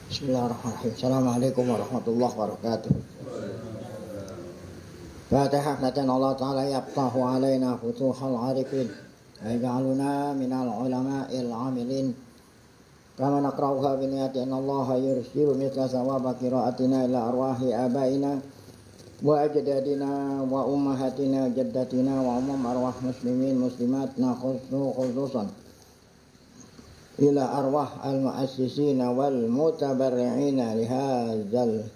Bismillahirrahmanirrahim. Assalamualaikum warahmatullahi wabarakatuh. Fatihah. Natan Allah Ta'ala yaftahu alaina futuhal arifin yaj'aluna minal ulama'il amilin kama naqra'uha biniyati anna Allah yursilu mithla sawaba qira'atina ila arwahi abaina wa ajdadina wa ummahatina jaddatina wa umum arwah muslimin muslimatna khususan ila arwah al-mu'assisina wal mutabarri'ina lihadzal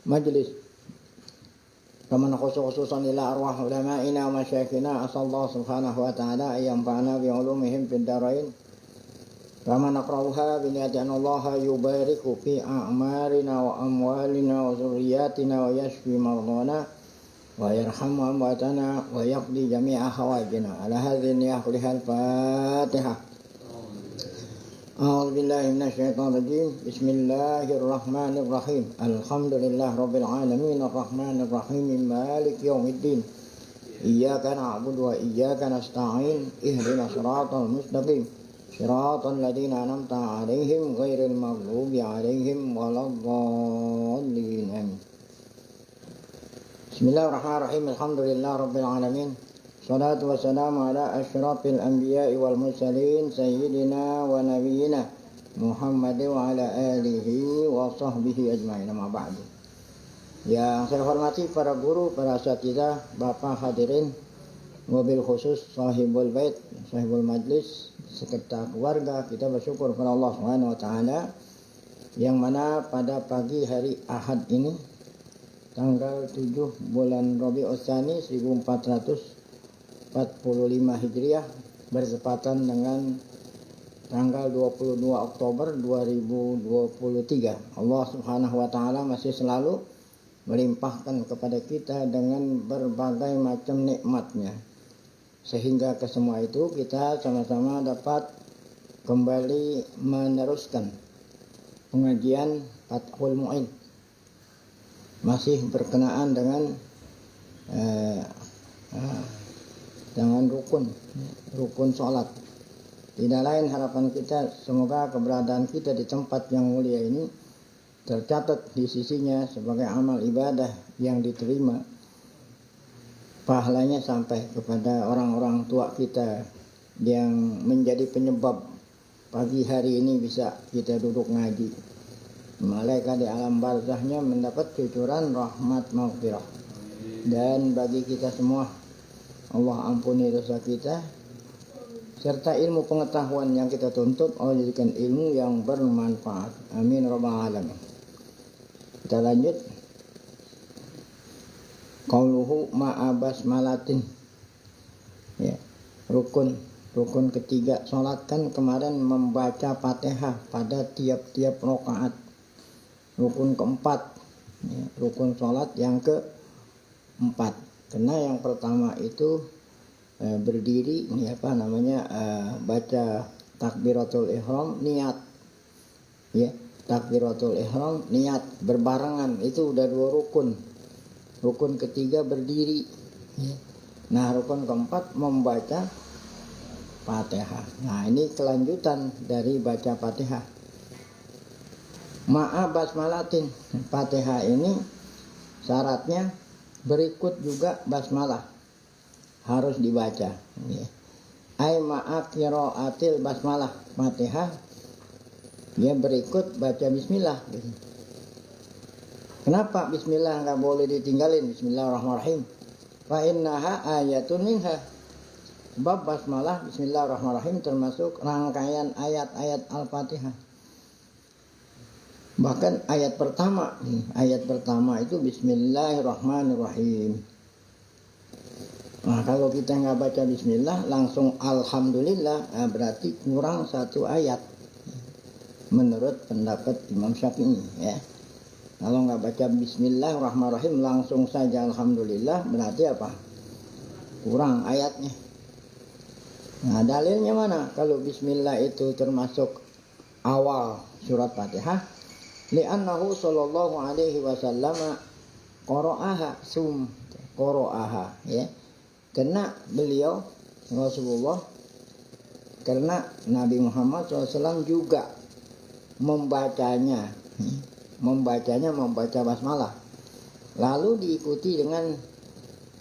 majlis kama khususan ila arwah ulama'ina wa masyayikhina asallahu subhanahu wa ta'ala ayyamfa'ana bi'ulumihim fid darain kama naqra'uha biniyati Allah yubariku fi a'marina wa amwalina wa zurriyatina wa yashfi mardana wa yarhamu amwatana wa yaqdi jami'a hawajina ala hadhihi niyahulihal Fatihah. A'udzubillahi minasyaitonirrajim. Bismillahirrahmanirrahim. Alhamdulillah rabbil alamin arrahmanirrahim maliki yaumiddin. Iyyaka na'budu wa iyyaka nasta'in. Ihdinas siratal mustaqim. Siratal ladzina an'amta 'alaihim ghairil maghdubi 'alaihim waladdallin. Bismillahirrahmanirrahim. Alhamdulillah rabbil alamin. Salatu wassalamu ala asyrafil anbiya'i wal mursalin sayyidina wa nabiyyina Muhammad wa ala alihi wa sahbihi ajma'in. Amma ba'du. Yang saya hormati para guru, para asatidzah, Bapak hadirin, wabil khusus sahibul bait, sahibul majlis, sekerta keluarga, kita bersyukur kepada Allah Subhanahu wa taala yang mana pada pagi hari Ahad ini tanggal 7 bulan Rabiul Tsani 1445 Hijriah bertepatan dengan tanggal 22 Oktober 2023. Allah Subhanahu wa taala masih selalu melimpahkan kepada kita dengan berbagai macam nikmatnya, sehingga ke semua itu kita sama-sama dapat kembali meneruskan pengajian Fathul Mu'in, masih berkenaan dengan rukun sholat. Tidak lain harapan kita semoga keberadaan kita di tempat yang mulia ini tercatat di sisinya sebagai amal ibadah yang diterima, pahalanya sampai kepada orang-orang tua kita yang menjadi penyebab pagi hari ini bisa kita duduk ngaji. Malaikat di alam barzahnya mendapat cucuran rahmat maghfirah. Dan bagi kita semua, Allah ampuni dosa kita, serta ilmu pengetahuan yang kita tuntut Allah jadikan ilmu yang bermanfaat. Amin rabbal alamin. Kita lanjut. Qauluhu ma'a basmalatin. Ya, rukun ketiga salat kan kemarin membaca Fatihah pada tiap-tiap rakaat. Rukun keempat, ya, rukun salat yang keempat. Karena yang pertama itu berdiri, ini baca takbiratul ihram, niat, ya, takbiratul ihram, niat berbarengan, itu udah 2 rukun. Rukun ketiga berdiri, ya. Nah rukun keempat membaca Fatihah. Nah ini kelanjutan dari baca Fatihah. Ma'a basmalatin. Fatihah ini syaratnya berikut juga basmalah harus dibaca, ya. Ai ma'a qiraatil basmalah. Fatihah ya berikut baca bismillah, gitu. Kenapa bismillah nggak boleh ditinggalin? Bismillahirrahmanirrahim. Fa innaha ayatun minha. Bab basmalah bismillahirrahmanirrahim termasuk rangkaian ayat-ayat Al-Fatihah. Bahkan ayat pertama itu bismillahirrahmanirrahim. Nah kalau kita nggak baca bismillah langsung alhamdulillah, berarti kurang 1 ayat menurut pendapat Imam Syafi'i, ya. Kalau nggak baca bismillahirrahmanirrahim langsung saja alhamdulillah, berarti apa? Kurang ayatnya. Nah dalilnya mana? Kalau bismillah itu termasuk awal surat Fatihah. Li'annahu sallallahu alaihi wasallam qara'aha ya. Karena beliau Rasulullah, karena Nabi Muhammad SAW juga membacanya Membacanya membaca basmalah. Lalu diikuti dengan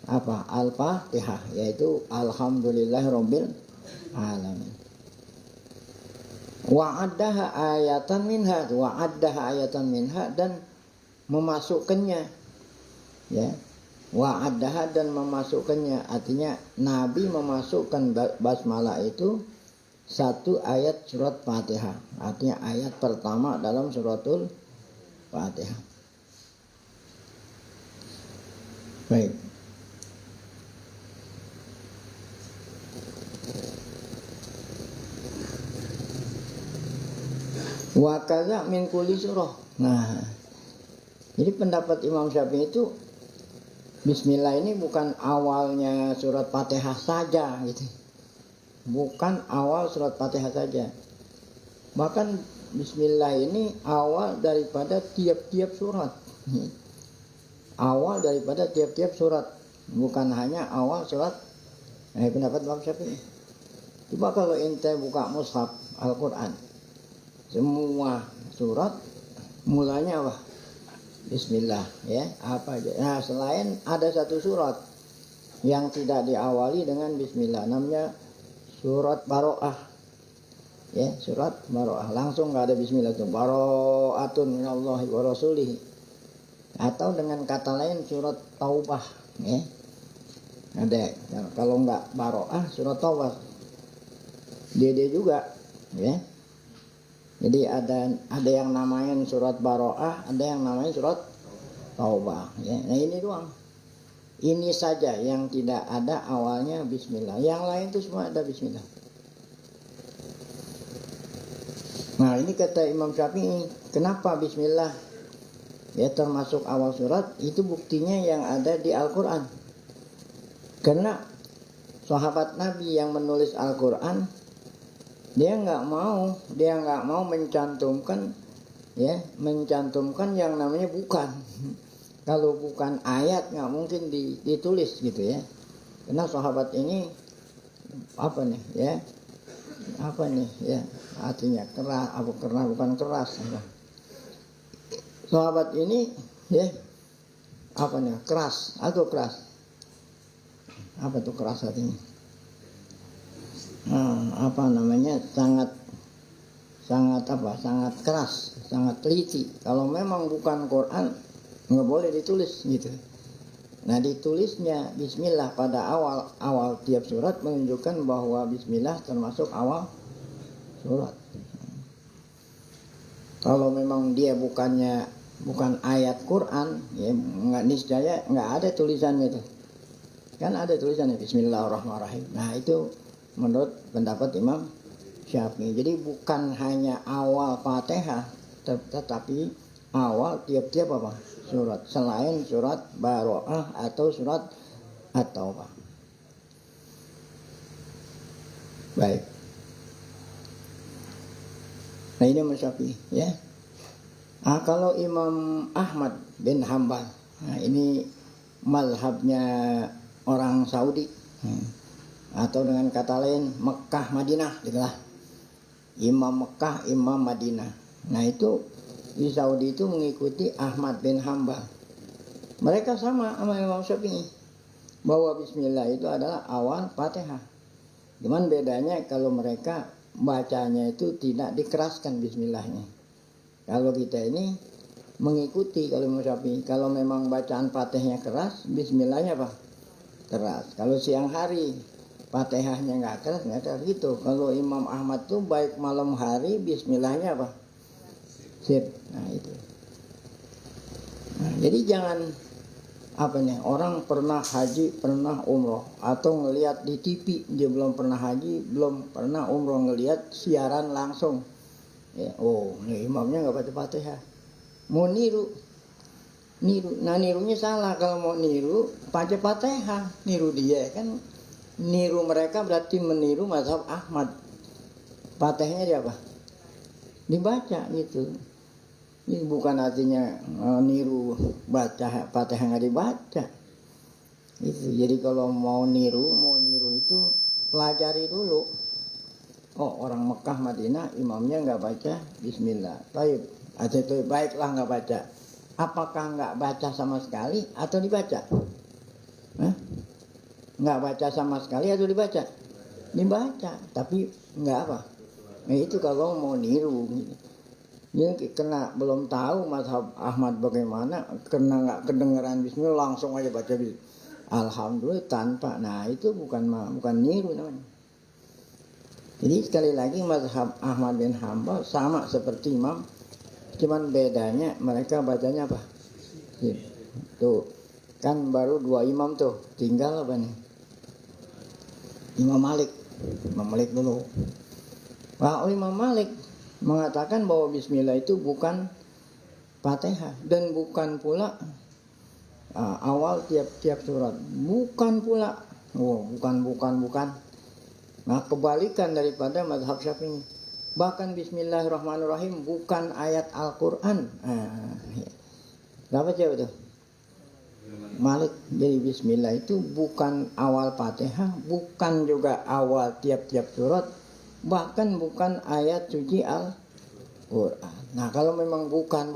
apa? Al-Fatihah, yaitu alhamdulillahirabbil alamin. Wa'addaha ayatan minha, dan memasukkannya, ya. Wa'addaha, dan memasukkannya, artinya Nabi memasukkan basmalah itu satu ayat surat Fatihah, artinya ayat pertama dalam suratul Fatihah. Baik. Wa kaza min kulli surah. Nah, jadi pendapat Imam Syafi'i itu Bismillah ini bukan awalnya surat Fatihah saja gitu. Bukan awal surat Fatihah saja. Bahkan Bismillah ini awal daripada tiap-tiap surat. Awal daripada tiap-tiap surat, bukan hanya awal surat. Pendapat Imam Syafi'i. Coba kalau ente buka mushaf Al-Quran, semua surat mulanya apa? Bismillah, ya, apa aja. Nah, selain ada satu surat yang tidak diawali dengan Bismillah, namanya surat Baro'ah, ya, surat Baro'ah, langsung nggak ada Bismillah itu, Baro'atun minallahi wa rasulihi. Atau dengan kata lain surat Taubah, ya, ada. Kalau nggak Baro'ah, surat Taubah, dia juga, ya. Jadi ada yang namanya surat Baro'ah, ada yang namanya surat Taubah. Ya. Nah ini doang. Ini saja yang tidak ada awalnya Bismillah. Yang lain itu semua ada Bismillah. Nah ini kata Imam Syafi'i, kenapa Bismillah ya termasuk awal surat? Itu buktinya yang ada di Al-Quran. Karena sahabat Nabi yang menulis Al-Quran, dia nggak mau mencantumkan yang namanya bukan. Kalau bukan ayat nggak mungkin ditulis gitu ya. Karena sahabat ini artinya bukan keras. Sahabat ini keras atau keras. Apa tuh keras artinya? Sangat keras, sangat teliti. Kalau memang bukan Quran nggak boleh ditulis gitu. Nah ditulisnya Bismillah pada awal tiap surat menunjukkan bahwa Bismillah termasuk awal surat. Kalau memang dia bukan ayat Quran, ya nggak niscaya nggak ada tulisannya itu. Kan ada tulisannya Bismillahirrahmanirrahim. Nah itu menurut pendapat Imam Syafi'i. Jadi bukan hanya awal Fatihah, tetapi awal tiap-tiap surat, selain surat Baro'ah atau surat At-Taubah. Baik. Nah ini Imam Syafi'i, ya. Kalau Imam Ahmad bin Hanbal, nah ini mazhabnya orang Saudi. Atau dengan kata lain Mekah Madinah gitulah. Imam Mekah, Imam Madinah. Nah itu di Saudi itu mengikuti Ahmad bin Hanbal. Mereka sama Imam Syafi'i bahwa Bismillah itu adalah awal Fatihah. Cuman bedanya kalau mereka bacanya itu tidak dikeraskan Bismillahnya. Kalau kita ini mengikuti kalau Imam Syafi'i, kalau memang bacaan Fatihahnya keras, Bismillahnya keras. Kalau siang hari Fatihahnya nggak keras gitu. Kalau Imam Ahmad tuh baik malam hari Bismillahnya sip. Nah itu. Nah, jadi jangan orang pernah haji, pernah umroh, atau ngelihat di TV dia belum pernah haji, belum pernah umroh, ngelihat siaran langsung. Ya, ini imamnya nggak baca Fatihah. Mau niru. Nah nirunya salah. Kalau mau niru baca Fatihah, niru dia kan. Niru mereka berarti meniru mazhab Ahmad. Fatihahnya dia dibaca gitu. Ini bukan artinya niru baca Fatihah nggak dibaca. Itu. Jadi kalau mau niru itu pelajari dulu. Orang Mekah Madinah imamnya nggak baca Bismillah. Baik, Atau itu baiklah nggak baca. Apakah nggak baca sama sekali atau dibaca? Hah? Nggak baca sama sekali atau dibaca? Dibaca, tapi nggak apa? Nah itu kalau mau niru. Ini kena belum tahu mazhab Ahmad bagaimana, kena nggak kedengeran Bismillah langsung aja baca Bismillah. Alhamdulillah tanpa. Nah itu bukan niru namanya. Jadi sekali lagi mazhab Ahmad bin Hanbal sama seperti Imam, cuman bedanya mereka bacanya apa? Tuh kan baru 2 imam tuh, tinggal apa nih? Imam Malik dulu. Imam Malik mengatakan bahwa Bismillah itu bukan Fatihah dan bukan pula awal tiap-tiap surat, bukan pula. Bukan. Nah kebalikan daripada mazhab Syafi'i. Bahkan Bismillahirrahmanirrahim bukan ayat Al-Quran. Berapa jawab itu? Malik. Jadi Bismillah itu bukan awal Fatihah, bukan juga awal tiap-tiap surat, bahkan bukan ayat suci Al-Quran. Nah kalau memang bukan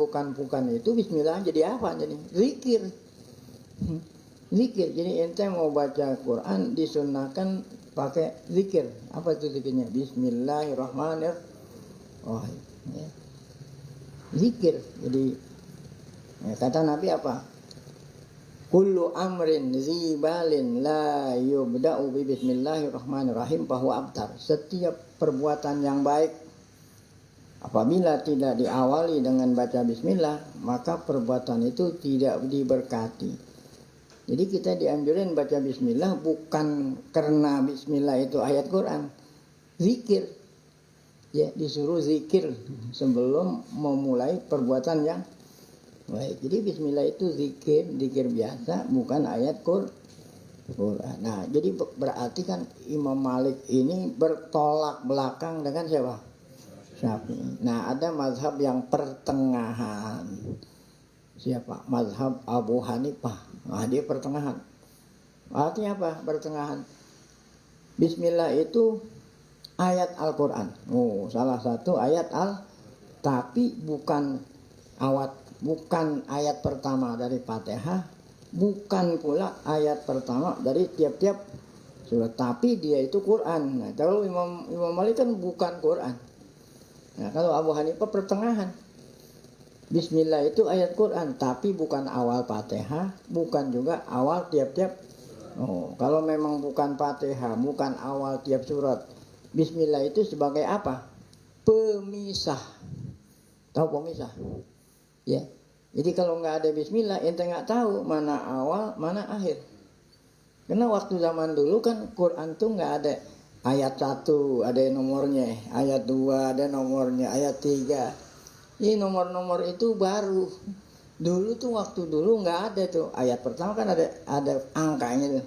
itu Bismillah jadi apa? Jadi zikir. Jadi ente mau baca Quran disunahkan pakai zikir. Apa itu zikirnya? Bismillahirrahmanirrahim. Ya. Zikir. Jadi kata Nabi apa? Kullu amrin zibalin la yubda'u bi bismillahirrahmanirrahim bahwa abtar. Setiap perbuatan yang baik apabila tidak diawali dengan baca bismillah, maka perbuatan itu tidak diberkati. Jadi kita dianjurin baca bismillah bukan karena bismillah itu ayat Quran. Zikir. Ya, disuruh zikir sebelum memulai perbuatan yang baik. Jadi bismillah itu zikir biasa, bukan ayat Quran. Nah, jadi berarti kan Imam Malik ini bertolak belakang dengan siapa? Syafi'i. Nah, ada mazhab yang pertengahan. Siapa? Mazhab Abu Hanifah. Nah, dia pertengahan. Artinya apa? Pertengahan. Bismillah itu ayat Al-Quran. Salah satu ayat tapi bukan ayat pertama dari Fatihah, bukan pula ayat pertama dari tiap-tiap surat, tapi dia itu Quran. Nah, kalau Imam Malik kan bukan Quran. Nah, kalau Abu Hanifah pertengahan. Bismillah itu ayat Quran, tapi bukan awal Fatihah, bukan juga awal tiap-tiap. Kalau memang bukan Fatihah, bukan awal tiap surat, Bismillah itu sebagai apa? Pemisah. Tahu pemisah? Ya, jadi kalau nggak ada Bismillah, ente nggak tahu mana awal, mana akhir. Karena waktu zaman dulu kan Quran tuh nggak ada ayat 1 ada nomornya, ayat 2 ada nomornya, ayat 3. Ini nomor-nomor itu baru. Dulu tuh waktu dulu nggak ada tuh ayat pertama kan ada angkanya tuh.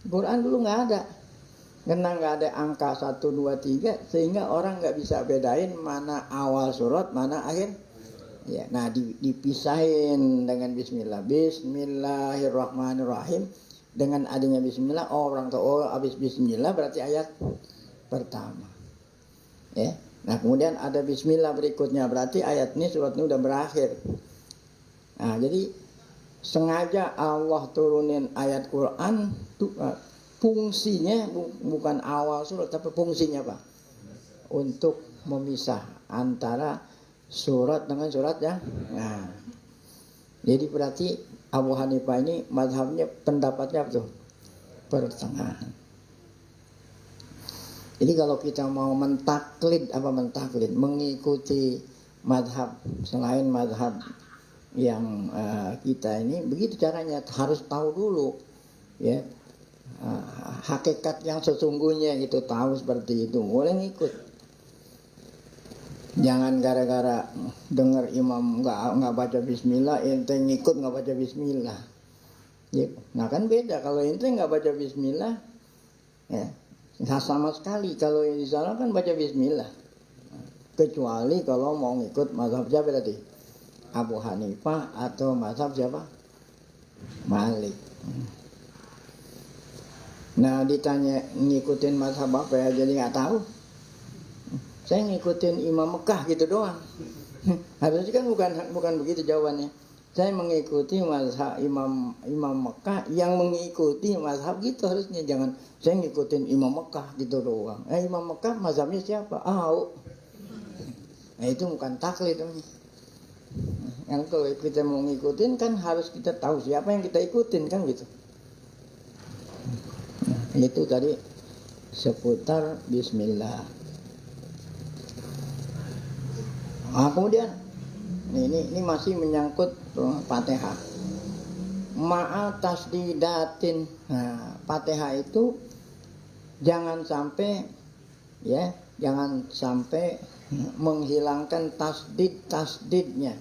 Quran dulu nggak ada. Karena nggak ada angka 1, 2, 3 sehingga orang nggak bisa bedain mana awal surat, mana akhir. Ya, nah dipisahin dengan bismillah. Bismillahirrahmanirrahim. Dengan adanya bismillah, orang tahu habis bismillah berarti ayat pertama. Ya. Nah, kemudian ada bismillah berikutnya, berarti ayat ini surat ini udah berakhir. Nah, jadi sengaja Allah turunin ayat Quran fungsinya bukan awal surat, tapi fungsinya apa? Untuk memisah antara surat dengan surat ya. Nah, jadi berarti Abu Hanifah ini mazhabnya pendapatnya apa tuh? Pertengahan. Jadi kalau kita mau mentaklid mengikuti mazhab selain mazhab yang kita ini, begitu caranya, harus tahu dulu ya hakikat yang sesungguhnya itu, tahu seperti itu, boleh ngikut. Jangan gara-gara dengar imam nggak baca bismillah, ente ngikut nggak baca bismillah. Ya, nah kan beda kalau ente nggak baca bismillah, ya nggak sama sekali. Kalau yang di sana kan baca bismillah, kecuali kalau mau ngikut mazhab siapa tadi? Abu Hanifah atau mazhab siapa? Malik. Nah ditanya ngikutin mazhab apa ya, jadi nggak tahu. Saya ngikutin Imam Mekah gitu doang. Harusnya kan bukan begitu jawabannya. Saya mengikuti mazhab Imam Mekah yang mengikuti mazhab gitu harusnya. Jangan saya ngikutin Imam Mekah gitu doang. Imam Mekah mazhabnya siapa? Nah itu bukan taklid. Yang kalau kita mau ngikutin kan harus kita tahu siapa yang kita ikutin kan gitu. Itu tadi seputar Bismillah. Kemudian ini masih menyangkut Fatihah. Ma'a tasdidatin. Nah, Fatihah itu jangan sampai menghilangkan tasdidnya.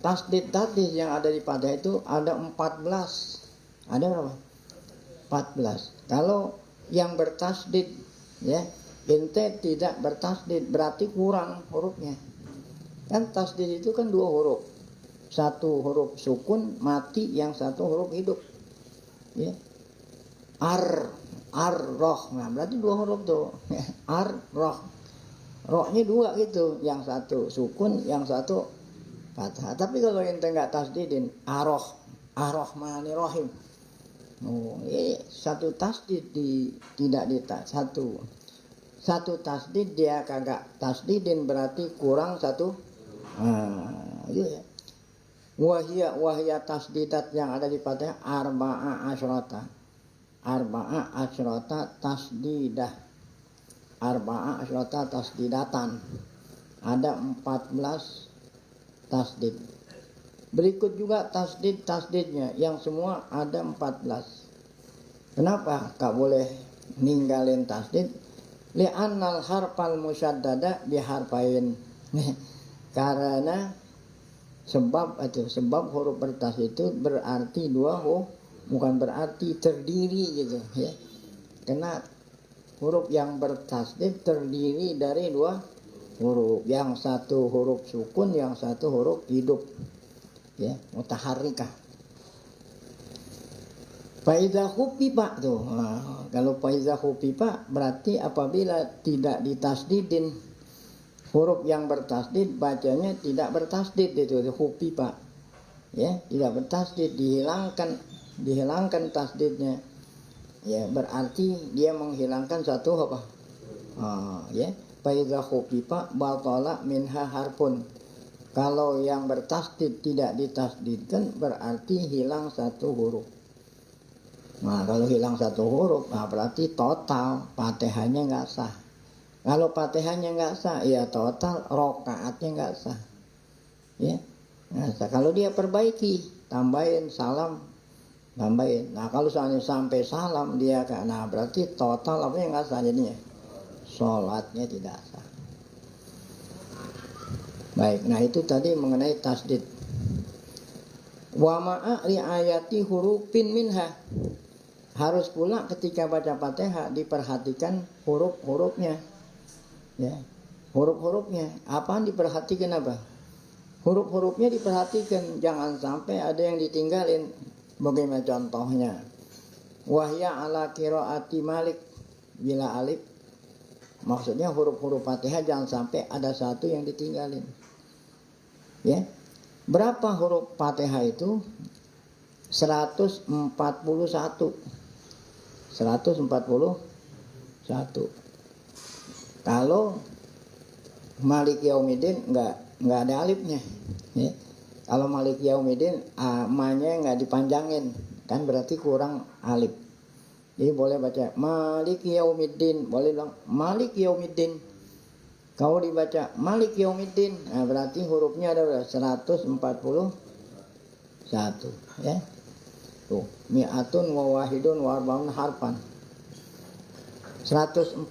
Tasdid tadi yang ada di Fatihah itu ada 14. Ada berapa? 14. Kalau yang bertasdid ente tidak bertasdid berarti kurang hurufnya. Kan tasdid itu kan 2 huruf. 1 huruf sukun mati, yang 1 huruf hidup. Ar-roh. Nah, berarti 2 huruf tuh. Ar-roh. Rohnya 2 gitu, yang 1 sukun, yang 1 fathah. Tapi kalau ente enggak tasdidin ar-rahmanir-rahim. Satu tasdid tidak satu tasdid dia kagak tasdidin berarti kurang 1. Wahya tasdidat yang ada di Fatihah arba'a asyrata tasdidah. Arba'a asyrata tasdidatan. Ada 14 tasdid. Berikut juga tasdidnya yang semua ada 14. Kenapa gak boleh ninggalin tasdid? Li'annal harfal musyaddada biharfain. Karena sebab huruf bertasdid itu berarti 2 huruf, bukan berarti terdiri gitu ya. Karena huruf yang bertasdid terdiri dari 2 huruf, yang 1 huruf sukun, yang 1 huruf hidup mutaharrikah. Faiza khufifa tuh. Kalau faiza khufifa berarti apabila tidak ditasdidin huruf yang bertasdid bacanya tidak bertasdid, itu khufifa. Tidak bertasdid, dihilangkan tasdidnya. Berarti dia menghilangkan 1 apa? Faiza khufifa batala minha harfun. Kalau yang bertasdid tidak ditasdidkan berarti hilang 1 huruf. Nah, kalau hilang 1 huruf, berarti total Fatihahnya nggak sah. Kalau Fatihahnya nggak sah, ya total rokaatnya nggak sah. Nah, kalau dia perbaiki, tambahin salam, tambahin. Nah, kalau sampai salam dia, berarti total apa yang nggak sah jadinya? Sholatnya tidak sah. Baik, nah itu tadi mengenai tasdid. Wa ma'a riayati hurufin minha. Harus pula ketika baca Fatihah diperhatikan huruf-hurufnya. Huruf-hurufnya. Apaan diperhatikan apa? Huruf-hurufnya diperhatikan, jangan sampai ada yang ditinggalin. Bagaimana contohnya? Wahya ala qiraati Malik bila alif. Maksudnya huruf-huruf Fatihah jangan sampai ada 1 yang ditinggalin. Berapa huruf Fatihah itu? 141. Kalau Malik Yaumiddin enggak ada alifnya. Kalau Malik Yaumiddin ma-nya enggak dipanjangin, kan berarti kurang alif. Jadi boleh baca Malik Yaumiddin, boleh bilang Malik Yaumiddin. Kalau dibaca Malik Yaumiddin, berarti hurufnya ada 141. Tuh, mi'atun wa wahidun wa arba'un harfan. 141.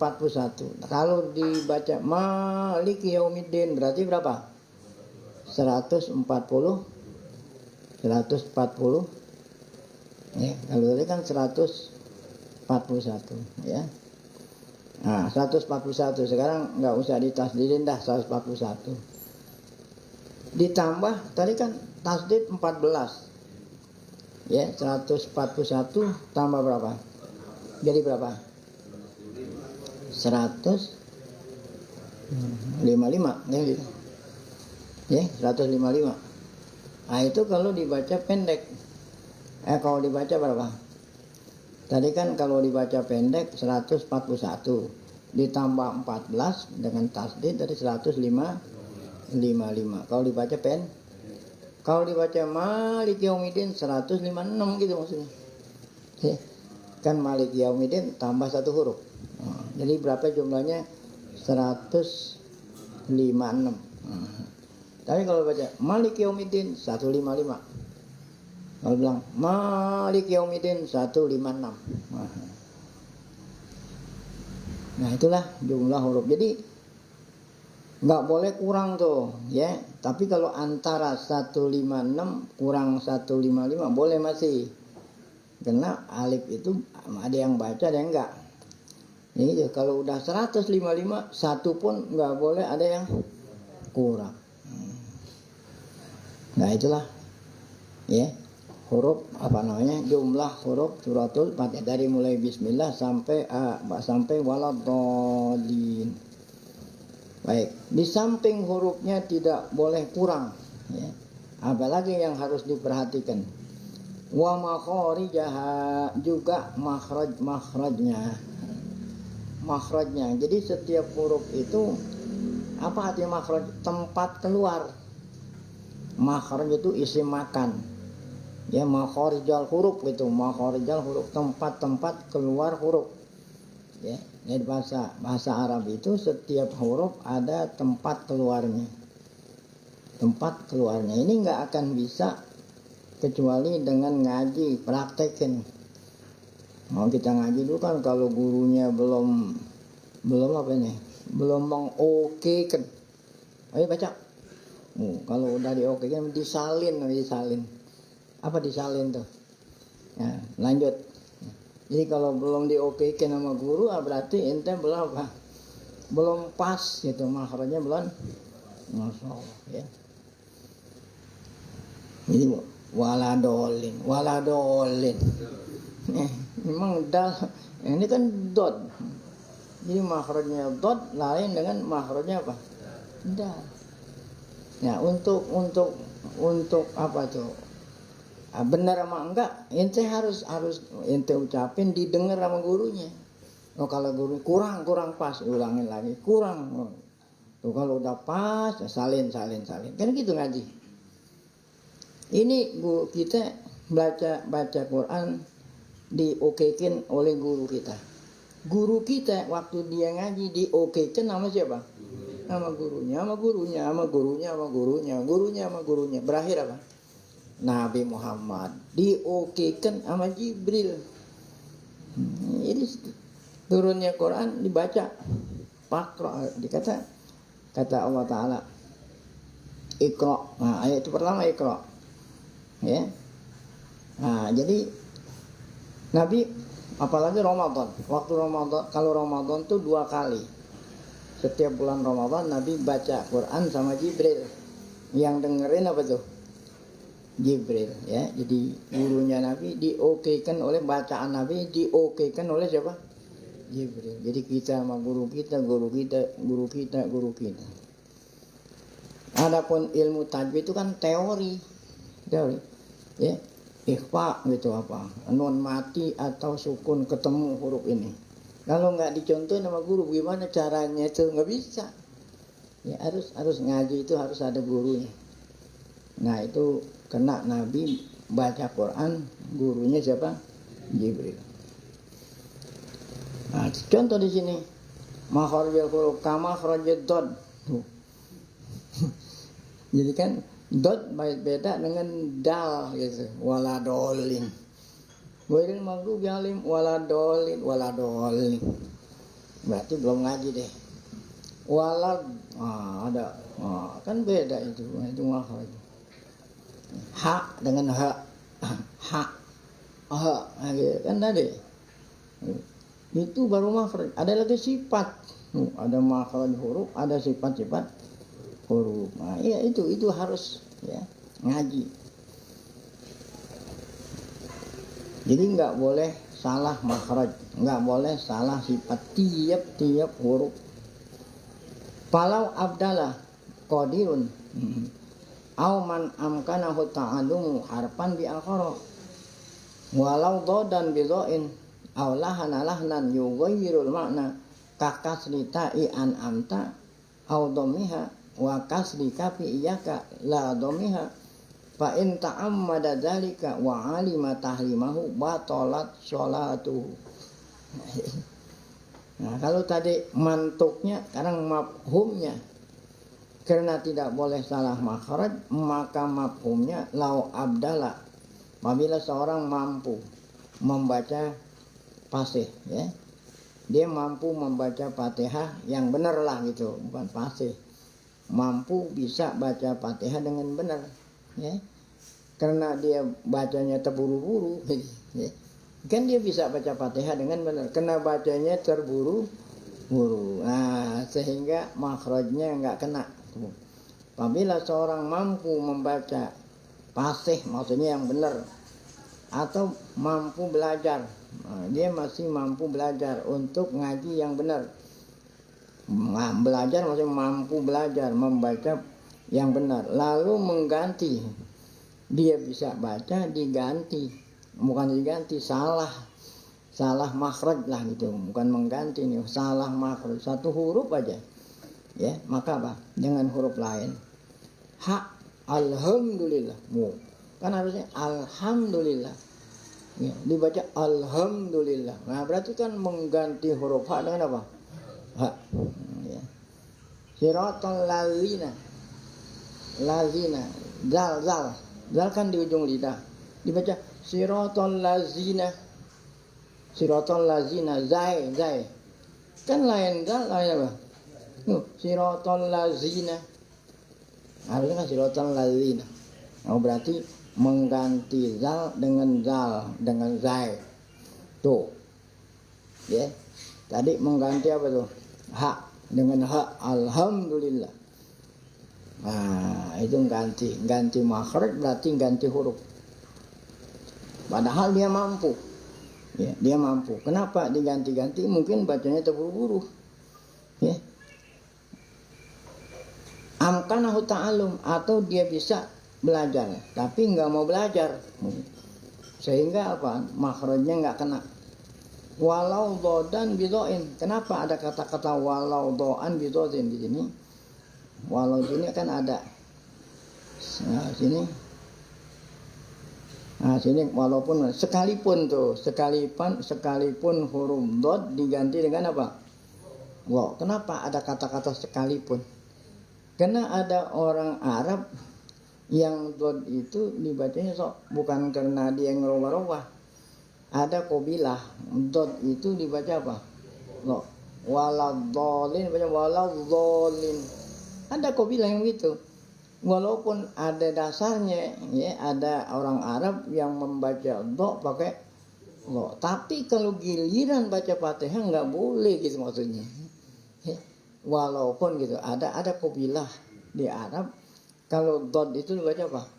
Kalau dibaca Malik Yaumiddin berarti berapa? 140. Kalau tadi kan 141 Nah, 141 sekarang nggak usah ditasdidin dah, 141. Ditambah tadi kan tasdid 14. 141 tambah berapa? Jadi berapa? 155 gitu. Ya, 155. Nah, itu kalau dibaca pendek. Kalau dibaca berapa? Tadi kan kalau dibaca pendek 141 ditambah 14 dengan tasdid dari 155. Kalau dibaca kalau dibaca Maliki Yaumiddin 156 gitu maksudnya. Ya, kan Maliki Yaumiddin tambah satu huruf. Jadi berapa jumlahnya? 156. Tapi kalau baca Maliki Yaumiddin 155. Kalau bilang Maliki Yaumiddin 156. Nah, itulah jumlah huruf. Jadi nggak boleh kurang tuh, ya. Tapi kalau antara 156 kurang 155 boleh masih. Karena alif itu ada yang baca, ada yang enggak. Ini kalau udah 155 satu pun nggak boleh ada yang kurang. Nah, itulah ya huruf jumlah huruf suratul Fatihah dari mulai bismillah sampai waladhdallin. Baik, di samping hurufnya tidak boleh kurang, ya. Apalagi yang harus diperhatikan, wa makharijaha, juga makhrajnya. Jadi setiap huruf itu apa artinya makhraj? Tempat keluar. Makhraj itu isi makan. Ya, makharijal huruf itu, makharijal huruf, tempat-tempat keluar huruf. Ya, di bahasa Arab itu setiap huruf ada tempat keluarnya. Tempat keluarnya ini nggak akan bisa kecuali dengan ngaji, praktekin. Mau kita ngaji dulu kan kalau gurunya belum mengokekan. Ayo baca. Kalau udah diokekan disalin. Apa disalin tuh? Ya, lanjut. Jadi kalau belum diokekan sama guru, berarti ente belum pas gitu, makhrajnya belum. Masya Allah, ya. Jadi waladolin. Memang ini kan dot. Jadi makhrajnya dot lain dengan makhrajnya apa? Dal. Ya, untuk apa tuh? Benar sama enggak, ente harus ente ucapin, didengar sama gurunya. Kalau guru kurang pas, ulangin lagi, kurang. Tuh kalau udah pas, salin. Kan gitu ngaji. Ini guru kita baca Quran diokekin oleh guru kita. Guru kita waktu dia ngaji diokekin sama siapa? Sama gurunya. Berakhir apa? Nabi Muhammad diokekan sama Jibril. Jadi turunnya Quran dibaca, Pakra, kata Allah Ta'ala Iqra. Nah, ayat itu pertama Iqra, ya. Nah, jadi Nabi, apalagi Ramadan, kalau Ramadan tuh 2 kali setiap bulan Ramadan Nabi baca Quran sama Jibril. Yang dengerin apa tuh? Jibril, ya. Jadi gurunya Nabi diokekan oleh bacaan Nabi, diokekan oleh siapa? Jibril. Jadi kita sama guru kita. Adapun ilmu tajwid itu kan teori, ya. Ikhfa gitu apa? Nun mati atau sukun ketemu huruf ini. Kalau nggak dicontohin sama guru, gimana caranya itu? Nggak bisa. Ya, harus ngaji itu harus ada gurunya. Nah, itu kena Nabi baca Quran, gurunya siapa? Jibril. Nah, contoh di sini makharijul huruf kama kharajad dad. Jadi kan dot beda dengan dal gitu. Waladolin. Wailil maghdubi alaihim waladolin. Berarti belum ngaji deh. Ada. Kan beda itu makhraj. Ha dengan ha kan tadi itu baru makhraj. Ada lagi sifat, ada makhraj huruf, ada sifat-sifat huruf. Nah, iya itu harus ya ngaji. Jadi nggak boleh salah makhraj, nggak boleh salah sifat tiap huruf. Falau abdalah qadirun Au man amkanahu ta'alumu harfan bi akhara walau dhadan bi dhain aw lahana lahnan yughayyirul makna ka kasri ta'i an amta aw dhammiha wa kasri kafi iyyaka la dhammiha fa in ta'ammada dzalika wa 'alima tahrimahu batalat sholatuhu. Nah, kalau tadi mantuknya, sekarang mafhumnya. Karena tidak boleh salah makhraj, maka mafhumnya lau abdala. Apabila seorang mampu membaca fasih, ya. Dia mampu membaca Fatihah yang benar lah gitu, bukan fasih. Mampu bisa baca Fatihah dengan benar, ya. Karena dia bacanya terburu-buru, ya. Kan dia bisa baca Fatihah dengan benar, kena bacanya terburu-buru. Nah, sehingga makhrajnya enggak kena. Apabila seorang mampu membaca fasih, maksudnya yang benar, atau mampu belajar, nah, dia masih mampu belajar untuk ngaji yang benar. Nah, belajar maksudnya mampu belajar membaca yang benar, lalu mengganti. Dia bisa baca diganti. Bukan diganti, salah makhraj lah gitu, bukan mengganti nih, salah makhraj satu huruf aja, ya, maka apa dengan huruf lain, ha alhamdulillah, kan harusnya alhamdulillah, ya, dibaca alhamdulillah. Nah berarti kan mengganti huruf ha dengan apa, ha, ya. Siratal lazina, zal kan di ujung lidah, dibaca Siratal lazina, zai, kan lain apa? Siratal lazina, harusnya kan siratal lazina. Oh berarti mengganti zal dengan zai, tuh, ya. Tadi mengganti apa tuh? Ha dengan ha, alhamdulillah. Nah itu ganti makhraj, berarti ganti huruf. Padahal dia mampu, ya, dia mampu. Kenapa diganti-ganti? Mungkin bacanya terburu-buru, ya. Amkanahu ta'alum, atau dia bisa belajar, tapi nggak mau belajar, sehingga apa? Makhrajnya nggak kena. Walau dodan bidoin, kenapa ada kata-kata walau doan bidoin di sini? Walau sini kan ada, nah sini. Nah sini walaupun sekalipun huruf dot diganti dengan apa? Wow, kenapa ada kata-kata sekalipun? Karena ada orang Arab yang dot itu dibacanya bukan karena dia ngerubah-rubah. Ada qabilah dot itu dibaca apa? Waladhdallin, baca waladhdallin. Ada qabilah yang begitu. Walaupun ada dasarnya, ya, ada orang Arab yang membaca do pakai lo, tapi kalau giliran baca Fatihah nggak boleh gitu maksudnya. Ya, walaupun gitu ada qabilah di Arab kalau dot itu dibaca apa?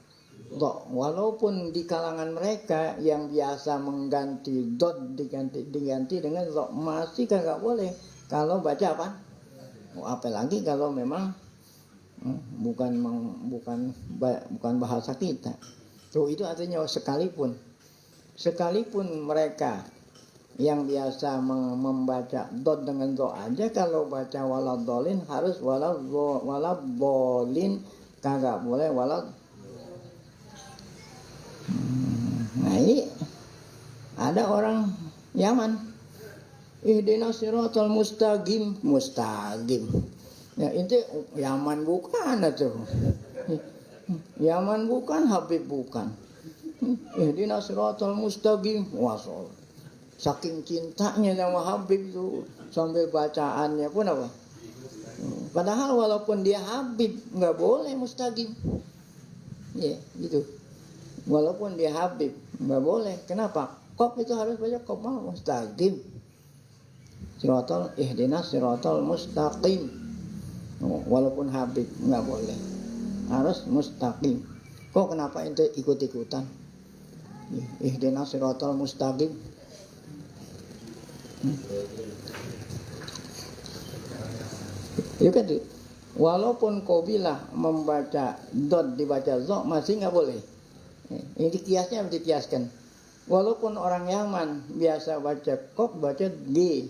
Do. Walaupun di kalangan mereka yang biasa mengganti dot diganti dengan do, masih nggak boleh kalau baca apa? Apalagi kalau memang bukan bahasa kita. Tuh itu artinya sekalipun mereka yang biasa membaca dot dengan do aja, kalau baca waladhdallin harus waladhdallin, kagak boleh walad. Nah ini ada orang Yaman, ihdinas siratal mustaqim. Ya itu Yaman bukan itu. Yaman bukan, Habib bukan. Ihdinas siratal mustaqim. Wasol. Saking cintanya sama Habib itu sampai bacaannya pun apa? Padahal walaupun dia Habib nggak boleh mustaqim. Ya gitu. Walaupun dia Habib nggak boleh. Kenapa? Kok itu harus baca kok mau mustaqim. Siratal ihdinas siratal mustaqim. Walaupun Habib nggak boleh, harus mustaqim. Kok kenapa ente ikut-ikutan? Ihdinas siratal mustaqim. Itu kan Walaupun qabilah membaca dot dibaca zo masih nggak boleh. Ini kiasnya dikiaskan. Walaupun orang Yaman biasa baca kop baca g,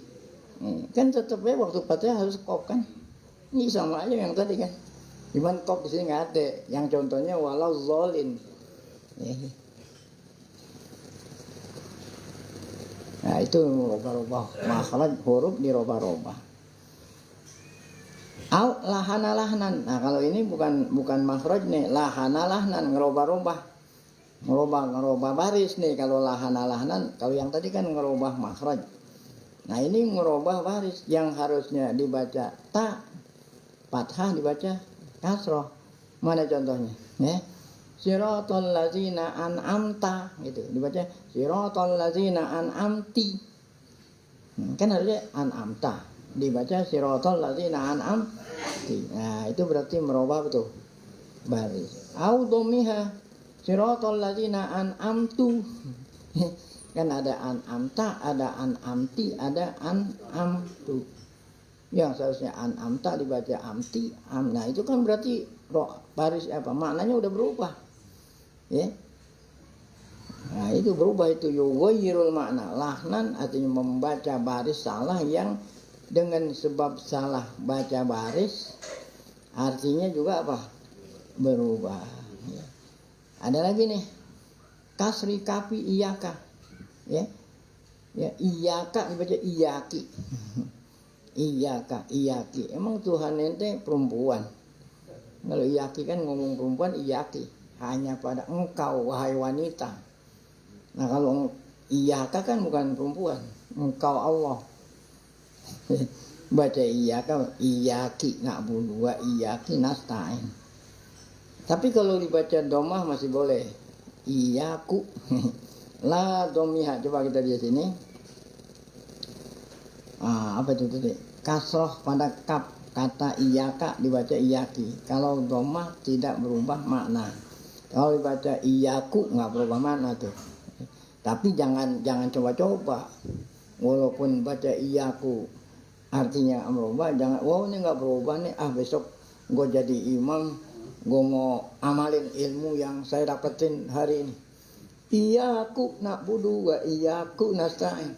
kan tetapnya waktu Fatihah harus kop kan. Ini sama aja yang tadi kan. Cuman kop di sini nggak ada. Yang contohnya walau zolin. Nah itu robah-robah makhraj huruf di robah-robah. Au lahana-lahnan. Nah kalau ini bukan makhraj nih, lahana-lahnan ngerobah-robah. Ngerobah baris nih kalau lahana-lahnan. Kalau yang tadi kan ngerobah makhraj. Nah ini ngerobah baris yang harusnya dibaca ta fathah dibaca kasroh. Mana contohnya? Ya. Siratal ladzina an'amta gitu. Dibaca siratal ladzina an'amti. Kan harusnya an'amta. Dibaca siratal ladzina an'amti. Nah, itu berarti merubah betul baris. Au dhammiha siratal ladzina an'amtu. Kan ada an'amta, ada an'amti, ada an'amtu. Yang seharusnya an'amta dibaca amti, am. Nah, itu kan berarti baris apa? Maknanya udah berubah. Ya. Nah, itu berubah itu yughayyirul makna. Lahnan artinya membaca baris salah yang dengan sebab salah baca baris artinya juga apa? Berubah. Ya. Ada lagi nih. Kasri kafi iyaka. Ya. Ya, iyaka dibaca iyaki. Iyaka, iyaki. Emang Tuhan ente perempuan. Kalau iyaki kan ngomong perempuan iyaki. Hanya pada engkau wahai wanita. Nah kalau iyaka kan bukan perempuan. Engkau Allah. Baca iyaka, iyaki na'budu wa iyaki nasta'in. Tapi kalau dibaca domah masih boleh. Iyaku. La domiha. Coba kita lihat sini. Apa itu tadi? Kasroh pada kap. Kata iyaka dibaca iyaki. Kalau domah tidak berubah makna. Kalau dibaca iyaku nggak berubah makna tuh. Tapi jangan coba-coba. Walaupun baca iyaku artinya berubah, jangan. Wow ini nggak berubah nih. Besok gue jadi imam, gue mau amalin ilmu yang saya dapetin hari ini. Iyaku na'budu wa iyaku nasta'in.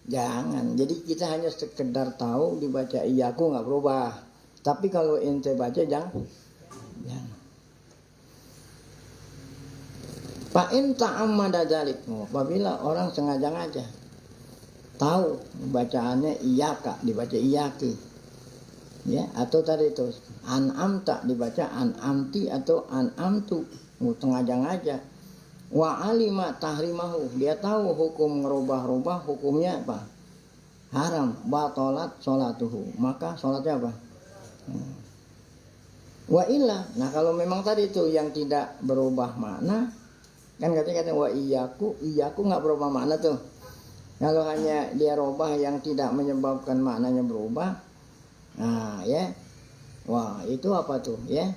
Jangan. Jadi kita hanya sekedar tahu dibaca iyaku nggak berubah. Tapi kalau ente baca jangan. Fa'in ta'ammada dzalik. Apabila orang sengaja-ngaja tahu bacaannya iyaka dibaca iyaki. Ya, atau tadi itu an'amta dibaca an'amti atau an'amtu. Sengaja-ngaja. Wa alima tahrimahu. Dia tahu hukum ngerubah-rubah hukumnya apa? Haram, batalat sholatuhu. Maka sholatnya apa? Wa illa. Nah kalau memang tadi itu yang tidak berubah makna, kan kata wa iyaku nggak berubah makna tuh. Kalau hanya dia rubah yang tidak menyebabkan maknanya berubah, nah ya, wah itu apa tuh ya?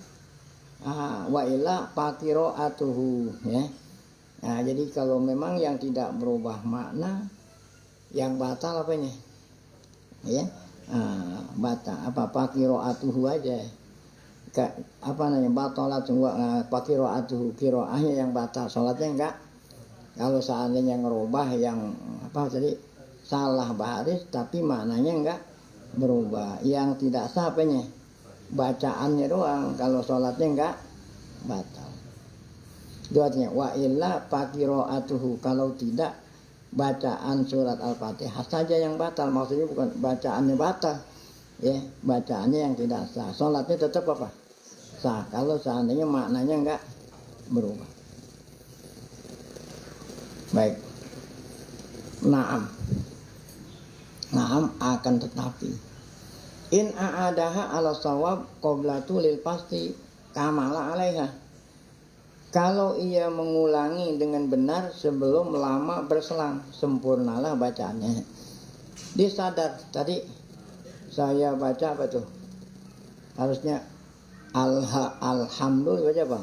Wa illa pakiroatuhu ya. Nah jadi kalau memang yang tidak berubah makna, yang batal apanya? Ya, batal apa pakiroatuhu aja. Apa namanya batalat semua pakiroatuhu kiroahnya yang batal, sholatnya enggak. Kalau seandainya ngerubah yang apa tadi salah baris tapi maknanya enggak berubah, yang tidak sah apanya bacaannya doang, kalau sholatnya enggak batal. Itu artinya wa illa pakiroatuhu, kalau tidak bacaan surat Al-Fatihah saja yang batal, maksudnya bukan bacaannya batal ya, bacaannya yang tidak sah, sholatnya tetap apa? Sah kalau seandainya maknanya enggak berubah. Baik. Naam akan tetapi in a'adaha ala sawab qoblatu lil pasti kamala alaiha. Kalau ia mengulangi dengan benar sebelum lama berselang, sempurnalah bacaannya. Dia sadar tadi saya baca apa tuh? Harusnya alhamdulillah baca apa?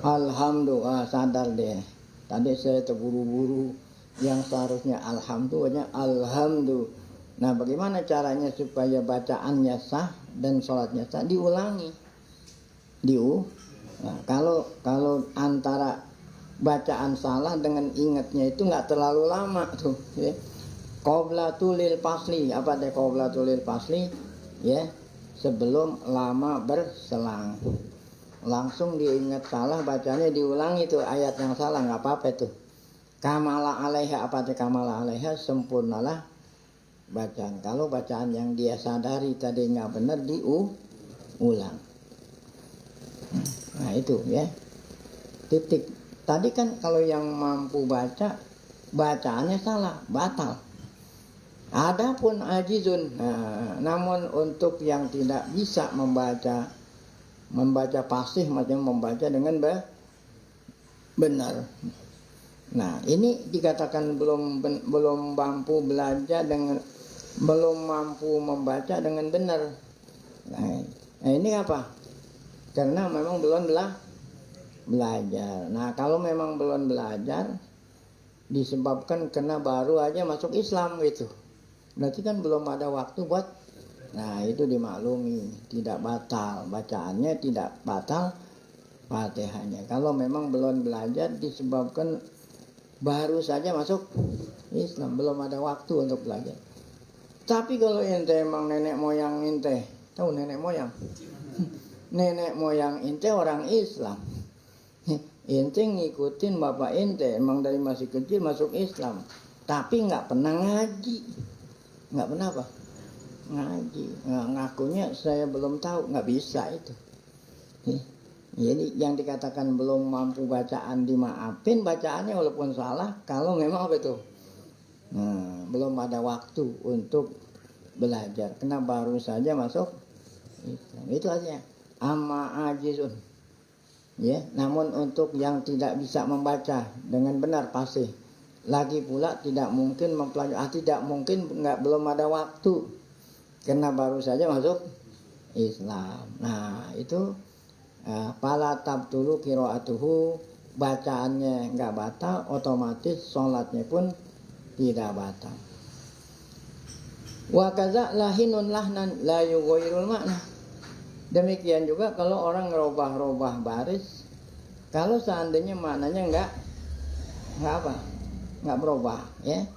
Alhamdulillah, sadar deh. Tadi saya terburu-buru, yang seharusnya alhamdulillah. Nah bagaimana caranya supaya bacaannya sah? dan sholatnya sah, diulangi. Nah, kalau antara bacaan salah dengan ingatnya itu nggak terlalu lama tuh, ya. Qoblatulil pasli, apa teh qoblatulil pasli? Ya, sebelum lama berselang. Langsung diingat salah, bacanya diulangi tuh ayat yang salah, nggak apa-apa tuh. Kamala alaiha, apa teh kamala alaiha, sempurnalah bacaan. Kalau bacaan yang dia sadari tadi nggak benar, diulang. Nah itu ya, titik. Tadi kan kalau yang mampu baca, bacaannya salah, batal. Adapun ajizun, namun untuk yang tidak bisa membaca fasih, maksudnya membaca dengan benar. Nah ini dikatakan belum mampu belajar dengan, belum mampu membaca dengan benar. Nah ini apa? Karena memang belum belajar. Nah kalau memang belum belajar, disebabkan karena baru aja masuk Islam gitu, berarti kan belum ada waktu buat. Nah itu dimaklumi, tidak batal bacaannya, tidak batal Fatihahnya. Kalau memang belum belajar disebabkan baru saja masuk Islam, belum ada waktu untuk belajar. Tapi kalau ente emang nenek moyang ente, tahu nenek moyang? Nenek moyang ente orang Islam, ente ngikutin bapak ente, emang dari masih kecil masuk Islam, tapi nggak pernah ngaji, nggak pernah apa? Ngaji, ngakunya saya belum tahu, nggak bisa itu. Jadi yang dikatakan belum mampu bacaan dimaafin bacaannya walaupun salah, kalau memang apa itu? Belum ada waktu untuk belajar, karena baru saja masuk Islam. Itu aja. Amma ajizun. Ya, namun untuk yang tidak bisa membaca dengan benar pasti. Lagi pula tidak mungkin mempelajari, tidak mungkin, belum ada waktu, karena baru saja masuk Islam. Nah itu pala tabtulu qiraatuhu, bacaannya nggak batal, otomatis sholatnya pun tidak batal. Wa kaza lahinun lahnan la yughayyirul makna. Demikian juga kalau orang ngerubah-rubah baris, kalau seandainya maknanya nggak berubah, ya.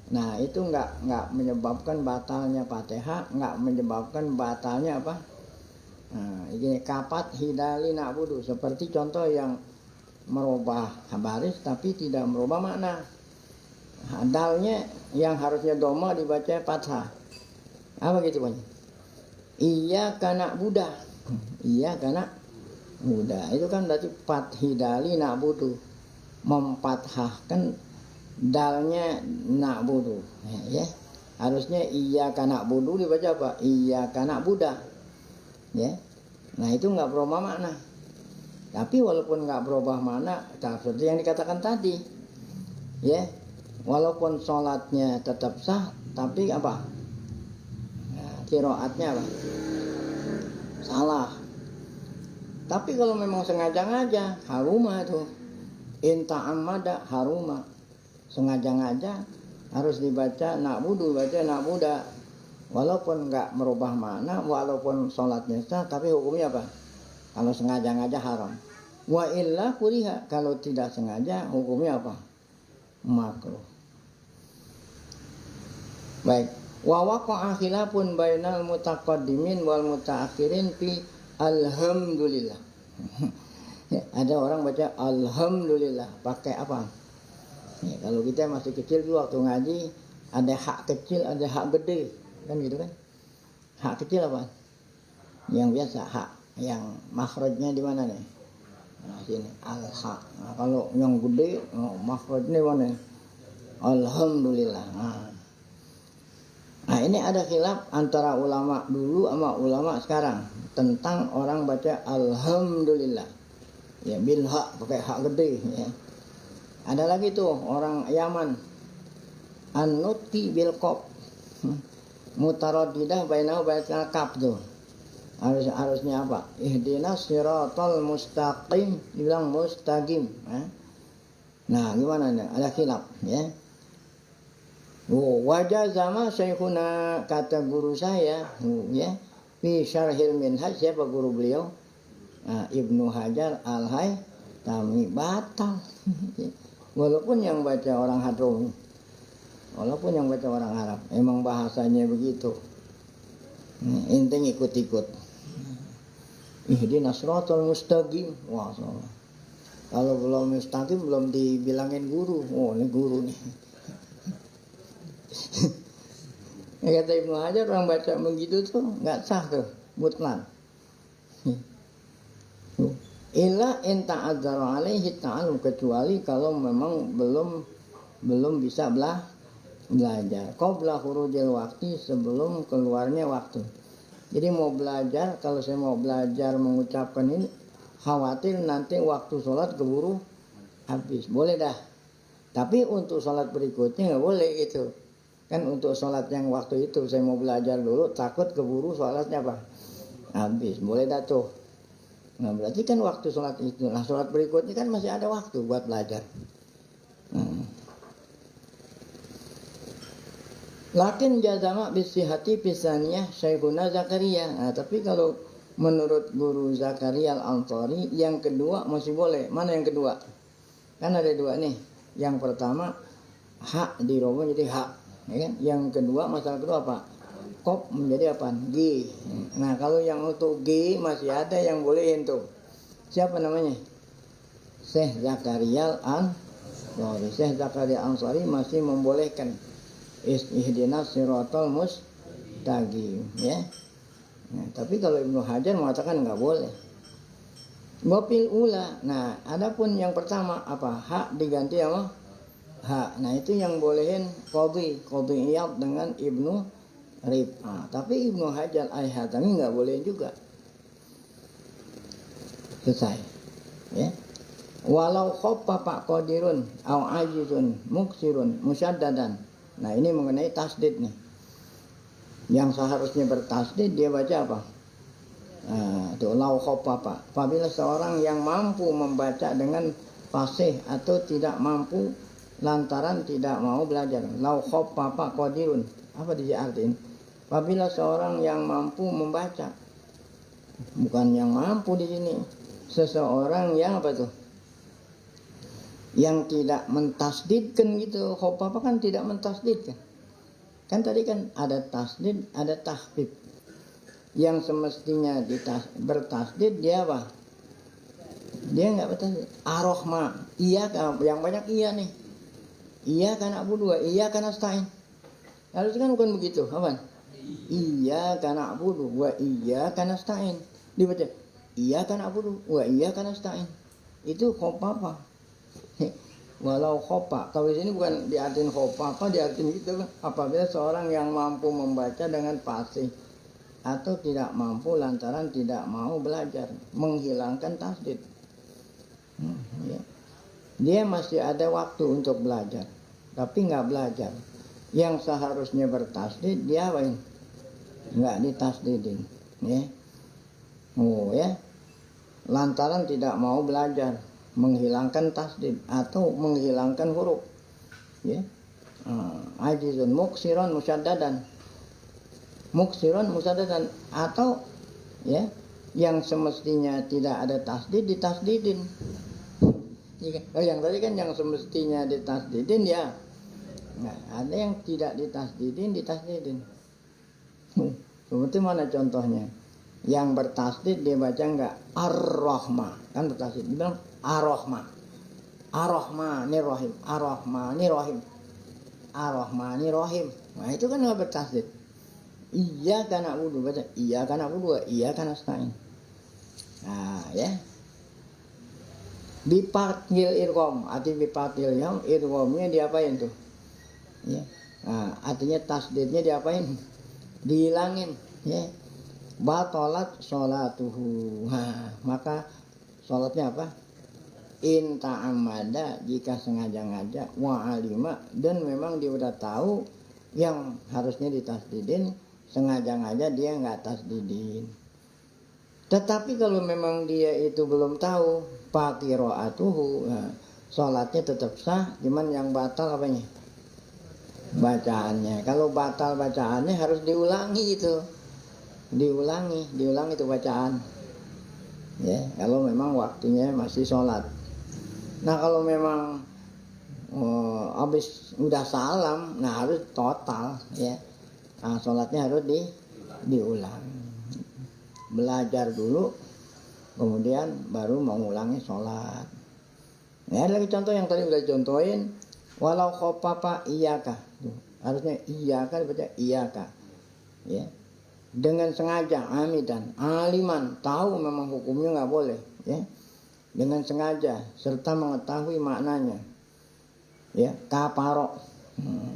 Nah itu nggak menyebabkan batalnya Fatihah, nggak menyebabkan batalnya apa? Nah, ini kapat hidali na'budu, seperti contoh yang merubah baris tapi tidak merubah makna. Dalnya yang harusnya doma dibaca fathah. Apa gitu Pak? Iya karena Buddha, iya karena Buddha itu kan berarti fathidali na'budu, mempathahkan dalnya na'budu, ya. Harusnya iya karena Buddha dibaca apa? Iya karena Buddha, ya. Nah itu nggak berubah makna. Tapi walaupun nggak berubah makna, seperti yang dikatakan tadi, ya, walaupun sholatnya tetap sah, tapi apa? Qiraatnya apa? Salah. Tapi kalau memang sengaja-ngaja, haruma tuh. Inta amada haruma. Sengaja-ngaja harus dibaca na'budu, baca na'buda. Walaupun nggak merubah makna, walaupun sholatnya sah, tapi hukumnya apa? Kalau sengaja-ngaja haram. Wa illa kuriha, kalau tidak sengaja hukumnya apa? Makruh. Baik. Wa waqa'a khilafun bainal mutaqaddimin wal mutaakhirin fi alhamdulillah. Ya, ada orang baca alhamdulillah pakai apa? Ya, kalau kita masih kecil tuh waktu ngaji ada hak kecil, ada hak gede, kan gitu kan? Hak kecil apa? Yang biasa hak, yang makhrajnya di mana nih? Nah, sini al-haq. Nah, kalau yang gede, makhrajnya di mana? Alhamdulillah. Nah ini ada khilaf antara ulama dulu sama ulama sekarang tentang orang baca alhamdulillah, ya, bil hak, pakai hak gede, ya. Ada lagi tuh orang Yaman, an-nutqi bil qaf, mutaraddidah bainahu bainal kaf tuh. Harusnya apa? Ihdinas siratal mustaqim, bilang mustaqim, ya. Nah gimana nih? Ada khilaf, ya. Wajah sama syekhuna, kata guru saya, ya, Fi Syarhil Minhaj, siapa guru beliau? Ibnu Hajar Al-Haytami. Batal. Walaupun yang baca orang Hadrami, walaupun yang baca orang Arab, emang bahasanya begitu. Intinya ikut-ikut. Ihdinas siratal mustaqim. Wah, kalau belum mustaqim belum dibilangin guru. Oh, ini guru nih. Kata Ibnu Hajar, orang baca begitu tuh nggak sah tuh, mutlak. Illa in ta'adzara alaihi ta'allum, kecuali kalau memang belum bisa belajar. Qabla khurujil waqti, sebelum keluarnya waktu. Jadi mau belajar, kalau saya mau belajar mengucapkan ini, khawatir nanti waktu sholat keburu habis. Boleh dah. Tapi untuk sholat berikutnya nggak boleh gitu. Kan untuk sholat yang waktu itu saya mau belajar dulu, takut keburu sholatnya apa? Habis. Boleh dah tuh. Nah berarti kan waktu sholat itu, nah sholat berikutnya kan masih ada waktu buat belajar. Lakin jazama bisihati pisaniyah Syekhuna Zakaria. Nah tapi kalau menurut guru Zakaria Al-Ansari, yang kedua masih boleh. Mana yang kedua? Kan ada dua nih. Yang pertama hak di romo jadi hak, ya kan? Yang kedua, masalah kedua apa? Kop menjadi apa? G. Nah kalau yang untuk G masih ada yang bolehin tuh. Siapa namanya? Syekh Zakaria Al-Ansari. Syekh Zakaria Al-Ansari masih membolehkan ihdinas siratal mustaqim, ya. Nah, tapi kalau Ibnu Hajar mengatakan nggak boleh. Wafil ula. Nah, adapun yang pertama apa? Hak diganti sama hak. Nah itu yang bolehin Qadhi Iyad dengan Ibnu Rib'ah. Tapi Ibnu Hajar Al-Haytami nggak boleh juga. Selesai, ya. Walau khoppa pak qadirun au ajizun muksirun musyaddadan. Nah ini mengenai tasdid nih. Yang seharusnya bertasdid dia baca apa? Tuh lau khoppa pak. Apabila seorang yang mampu membaca dengan fasih atau tidak mampu lantaran tidak mau belajar. Lau khoppa pak qadirun. Apa dia artiin? Apabila seorang yang mampu membaca, bukan yang mampu di sini, seseorang yang apa tuh? Yang tidak mentasdidkan gitu. Khopapa kan tidak mentasdidkan. Kan tadi kan ada tasdid, ada tahfif. Yang semestinya bertasdid dia apa? Dia nggak bertasdid. Ar-Rahma, iya kan, yang banyak iya nih. Iya kan Abu dua, iya kan Astain. Harus kan bukan begitu, apa? Iya karena abudu wa iya karena nasta'in. Dibaca iya karena abudu wa iya karena nasta'in. Itu khopapa. Walau khopa. Kalau di sini bukan diartin khopapa, diartin gitu. Apabila seorang yang mampu membaca dengan fasih atau tidak mampu lantaran tidak mau belajar, menghilangkan tasdid. Ya. Dia masih ada waktu untuk belajar, tapi nggak belajar. Yang seharusnya bertasdid dia apa ini? Nggak ditasdidin, ya. Oh ya, lantaran tidak mau belajar, menghilangkan tasdid atau menghilangkan huruf, ya. Ajizun muksiron musyaddadan, atau ya yang semestinya tidak ada tasdid ditasdidin. Yang tadi kan yang semestinya ditasdidin ya. Nah, ada yang tidak ditasdidin ditasdidin. Seperti mana contohnya? Yang bertasdid dia baca enggak Ar-Rahma, kan bertasdid. Dia bilang Ar-Rahma. Ar-Rahmanir-Rahim. Ar-Rahmanir-Rahim. Ar-Rahmanir-Rahim. Nah, itu kan enggak bertasdid. Iya kana wudu, baca iya kana wudu, iya kana nasta'in. Nah, ya. Bipartil irqam, arti bipartil yang irqamnya diapain tuh? Ya. Nah, artinya tasdidnya diapain? Dihilangin, ya. Batalat sholatuhu. Nah, maka sholatnya apa? In ta'amada, jika sengaja-ngaja, wa alima, dan memang dia udah tahu yang harusnya ditasdidin, sengaja-ngaja dia nggak tasdidin. Tetapi kalau memang dia itu belum tahu, pakiroatuhu, nah, sholatnya tetap sah, cuman yang batal apanya? Bacaannya. Kalau batal bacaannya harus diulangi itu. diulangi itu bacaan. Ya, kalau memang waktunya masih sholat. Nah kalau memang habis udah salam, nah harus total ya. Nah, sholatnya harus diulang. Belajar dulu, kemudian baru mengulangi sholat. Nah, ada lagi contoh yang tadi udah contohin. Walau khopapa iyaka, harusnya iyaka dibaca iyaka. Ya. Dengan sengaja, amidan, aliman, tahu memang hukumnya nggak boleh. Ya. Dengan sengaja serta mengetahui maknanya. Ya, kaparok.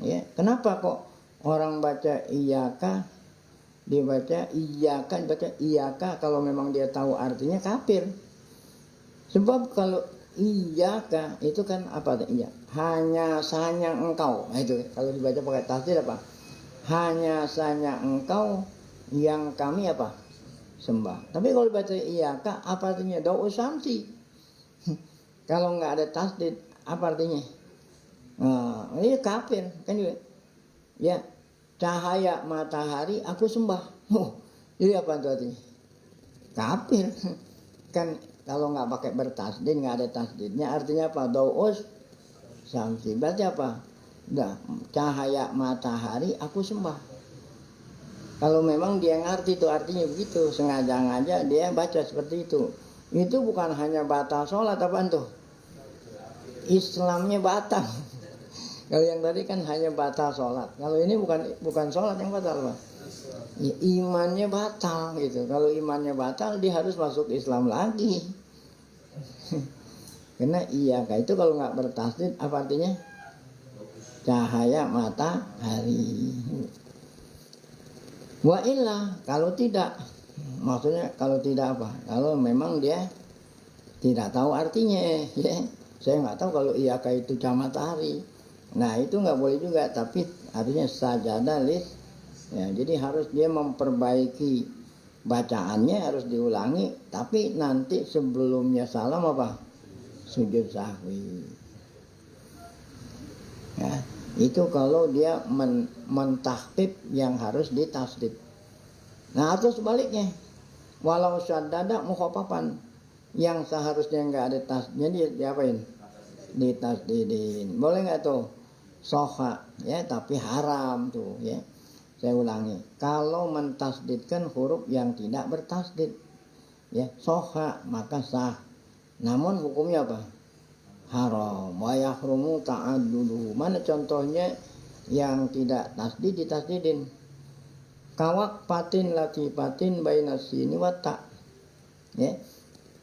Ya, kenapa kok orang baca iyaka dibaca iyaka kalau memang dia tahu artinya kafir. Sebab kalau iyaka itu kan apa? Iya, hanya sanya engkau. Nah, itu kalau dibaca pakai tasdid apa? Hanya sanya engkau yang kami apa? Sembah. Tapi kalau dibaca iyaka apa artinya? Da'u samsi. Kalau nggak ada tasdid apa artinya? Ini kafir kan juga. Ya, cahaya matahari aku sembah. Ini apa itu artinya? Kafir. Kan kalau nggak pakai bertasdid, nggak ada tasdidnya, artinya apa? Daus samsi. Berarti apa? Nah, cahaya matahari aku sembah. Kalau memang dia ngerti itu artinya begitu, sengaja-ngaja dia baca seperti itu. Itu bukan hanya batal sholat apa tuh? Islamnya batal. Kalau yang tadi kan hanya batal sholat. Kalau ini bukan sholat yang batal, Pak. Ya, imannya batal gitu. Kalau imannya batal, dia harus masuk Islam lagi. Karena iyaka itu kalau nggak bertasdid apa artinya? Cahaya matahari. Wa illa, kalau tidak, maksudnya kalau tidak apa? Kalau memang dia tidak tahu artinya, ya. Saya nggak tahu kalau iyaka itu cahaya matahari. Nah itu nggak boleh juga, tapi artinya sajadah lis. Ya, jadi harus dia memperbaiki bacaannya, harus diulangi. Tapi nanti sebelumnya salam apa? Sujud sahwi. Ya, itu kalau dia mentahqiq yang harus ditasdid. Nah atau sebaliknya, walau syaddada mukhafafan, yang seharusnya nggak ada tasdidnya diapain? Ditasdidin. Boleh nggak tuh? Soha, ya, tapi haram tuh, ya. Saya ulangi, kalau mentasdidkan huruf yang tidak bertasdid, ya, soha maka sah. Namun hukumnya apa? Haram. Wa yahrumu ta'addudu. Mana contohnya yang tidak tasdid ditasdidin? Kawak patin latifatin bainas sini wata. Ya.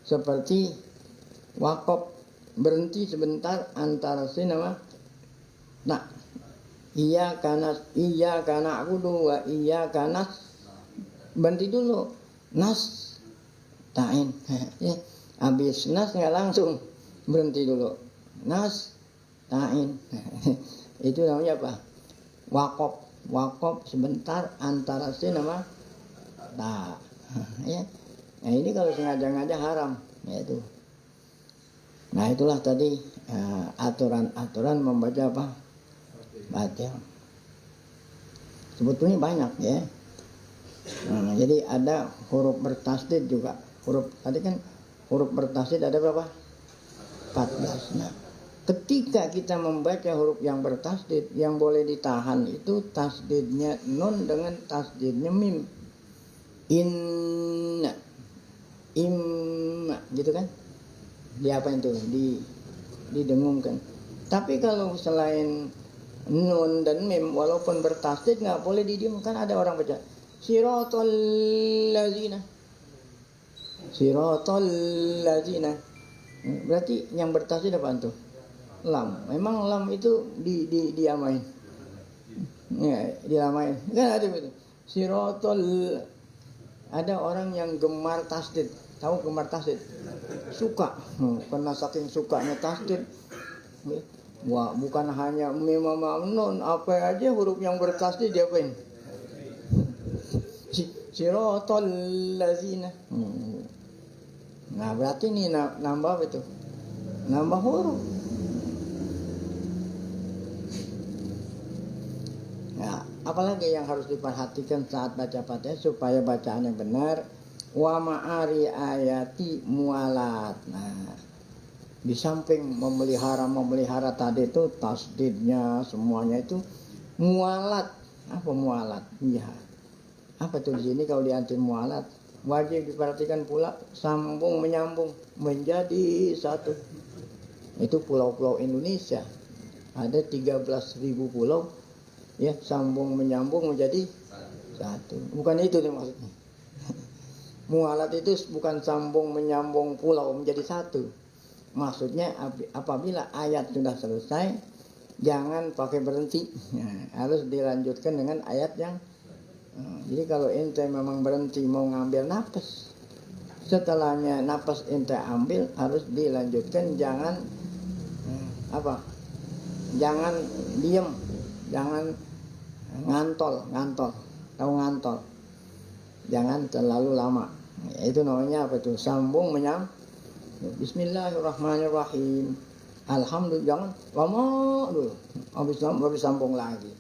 Seperti wakaf berhenti sebentar antara sin sama nah, iya karena aku dua iya karena berhenti dulu nas tain. Ya. Habis nas nggak langsung berhenti dulu nas tain. Itu namanya apa? Wakaf sebentar antara sin sama ta. Ya. Nah ini kalau sengaja-ngaja haram, ya itu. Nah itulah tadi aturan-aturan membaca apa? Baca. Sebetulnya banyak ya. Nah, jadi ada huruf bertasdid juga. Huruf tadi kan huruf bertasdid ada berapa? 14. Nah, ketika kita membaca huruf yang bertasdid, yang boleh ditahan itu tasdidnya nun dengan tasdidnya mim. Inna, imma, gitu kan? Di apa itu? Didengungkan. Tapi kalau selain nun dan mim walaupun bertasdid nggak boleh didiamkan. Ada orang baca siratal ladzina, berarti yang bertasdid apa tuh? Lam. Memang lam itu diamain, ya, dilamain kan ada begitu. Siratal, ada orang yang gemar tasdid. Tahu gemar tasdid? Suka, karena saking sukanya tasdid. Wah, bukan hanya mim sama nun, apa aja huruf yang bertasdid diapain? Siratal ladzina. Nah, berarti ini nambah apa itu? Nambah huruf. Ya, apalagi yang harus diperhatikan saat baca Fatihah supaya bacaannya benar? Wa ma'ari ayati mualat. Nah, di samping memelihara tadi itu tasdidnya semuanya itu mualat. Apa mualat? Iya. Apa tuh di sini kalau diantin mualat? Wajib diperhatikan pula sambung menyambung menjadi satu. Itu pulau-pulau Indonesia. Ada 13.000 pulau, ya, sambung menyambung menjadi satu. Bukan itu nih maksudnya. Mualat itu bukan sambung menyambung pulau menjadi satu. Maksudnya apabila ayat sudah selesai, jangan pakai berhenti. Nah, harus dilanjutkan dengan ayat yang jadi kalau ente memang berhenti mau ngambil napas, setelahnya napas ente ambil harus dilanjutkan, jangan jangan diem, jangan ngantol, tahu ngantol, jangan terlalu lama. Itu namanya apa tuh? Sambung menyambung. Bismillahirrahmanirrahim. Alhamdulillah, jangan lama dulu, habis sambung lagi.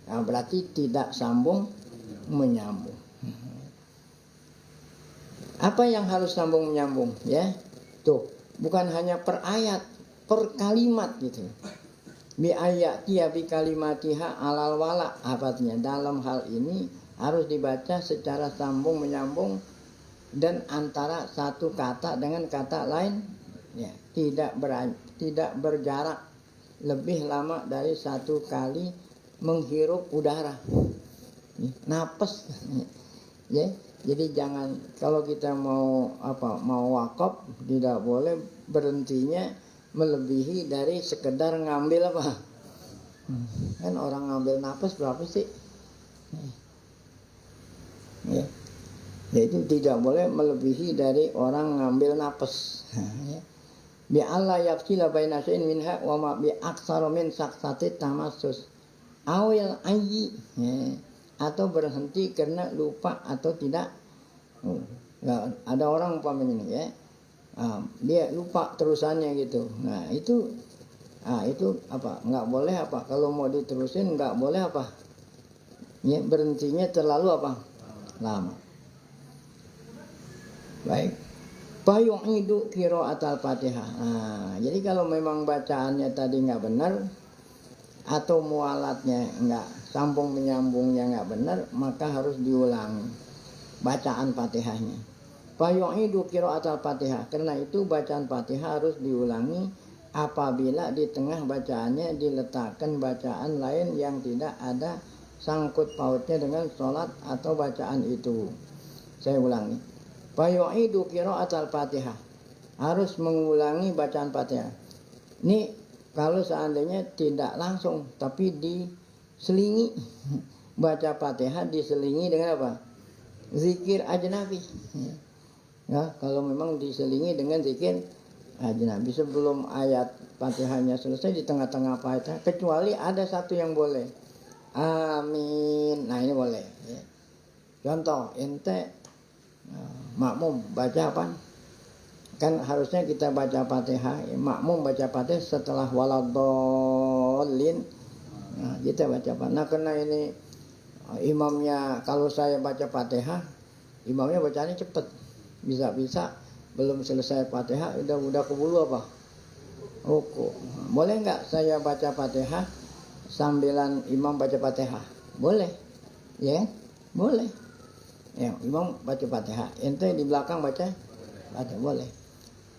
Nah, berarti tidak sambung menyambung. Apa yang harus sambung menyambung, ya? Tuh, bukan hanya per ayat, per kalimat gitu. Bi ayati bi kalimatiha alal wala. Artinya dalam hal ini harus dibaca secara sambung menyambung dan antara satu kata dengan kata lain, ya, tidak berjarak lebih lama dari satu kali menghirup udara. Napas, ya. Jadi jangan, kalau kita mau wakaf, tidak boleh berhentinya melebihi dari sekedar ngambil kan orang ngambil napas berapa sih, ya. Yaitu tidak boleh melebihi dari orang ngambil napas, ya. Bi Allah yafsila baina syai'in minha wa ma bi aktsara min saksati tamassus awil ayyi, ya. Atau berhenti karena lupa atau tidak. Ada orang umpamanya ini, ya, dia lupa terusannya gitu. Nah itu nggak boleh kalau mau diterusin nggak boleh ya, berhentinya terlalu lama. Baik. Fayu'idu qira'atal Fatihah. Nah, jadi kalau memang bacaannya tadi nggak benar atau mualatnya nggak, sambung menyambungnya nggak benar, maka harus diulangi bacaan Fatihahnya. Fayu'idu qira'atal Fatihah. Karena itu bacaan Fatihah harus diulangi apabila di tengah bacaannya diletakkan bacaan lain yang tidak ada sangkut pautnya dengan sholat atau bacaan itu. Saya ulangi. Fayu'idu qira'atal Fatihah. Harus mengulangi bacaan Fatihah. Ini kalau seandainya tidak langsung, tapi diselingi, baca Fatihah diselingi dengan apa? Zikir ajnabi. Ya, kalau memang diselingi dengan zikir ajnabi sebelum ayat Fatihahnya selesai, di tengah-tengah Fatihah, kecuali ada satu yang boleh. Amin. Nah ini boleh. Ya. Contoh, ente makmum baca apa? Kan harusnya kita baca Fatihah, makmum baca Fatihah setelah waladhdallin. Nah, kita baca Fatihah. Nah, karena ini imamnya, kalau saya baca Fatihah, imamnya bacanya cepat. Bisa-bisa belum selesai Fatihah udah keburu ruku. Boleh nggak saya baca Fatihah sambilan imam baca Fatihah? Boleh. Ya, boleh. Ya, imam baca Fatihah, ente di belakang baca Fatihah, boleh.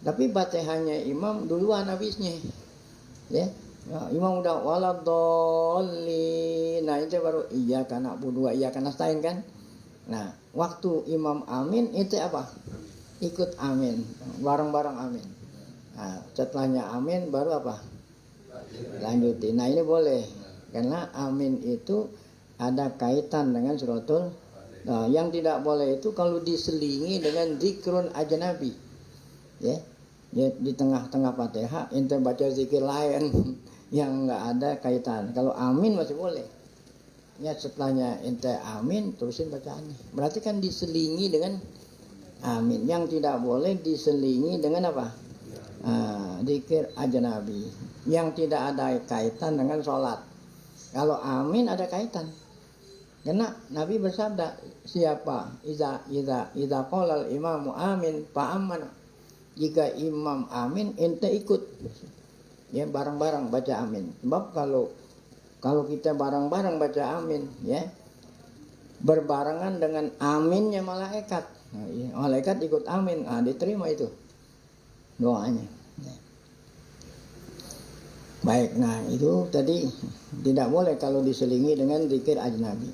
Tapi Fatihahnya imam duluan habisnya, ya. Ya, imam udah waladhdallin. Nah, itu baru iyyaka na'budu wa iyyaka nasta'in kan. Nah, waktu imam amin itu ikut amin, bareng-bareng amin. Nah, setelahnya amin baru lanjutin. Nah, ini boleh, karena amin itu ada kaitan dengan suratul. Nah, yang tidak boleh itu kalau diselingi dengan zikrun ajnabi, ya. Di tengah-tengah Fatihah ente baca zikir lain yang nggak ada kaitan. Kalau amin masih boleh, ya. Setelahnya ente amin terusin bacaannya, berarti kan diselingi dengan amin. Yang tidak boleh diselingi dengan zikir ajnabi yang tidak ada kaitan dengan sholat. Kalau amin ada kaitan, Karena Nabi bersabda, siapa iza qala al-imamu amin fa aman. Jika imam amin, ente ikut. Ya, bareng-bareng baca amin. Sebab kalau kita bareng-bareng baca amin, ya, berbarengan dengan aminnya malaikat. Nah, ya, malaikat ikut amin, diterima itu doanya. Ya. Baik, nah itu tadi tidak boleh kalau diselingi dengan zikir ajnabi.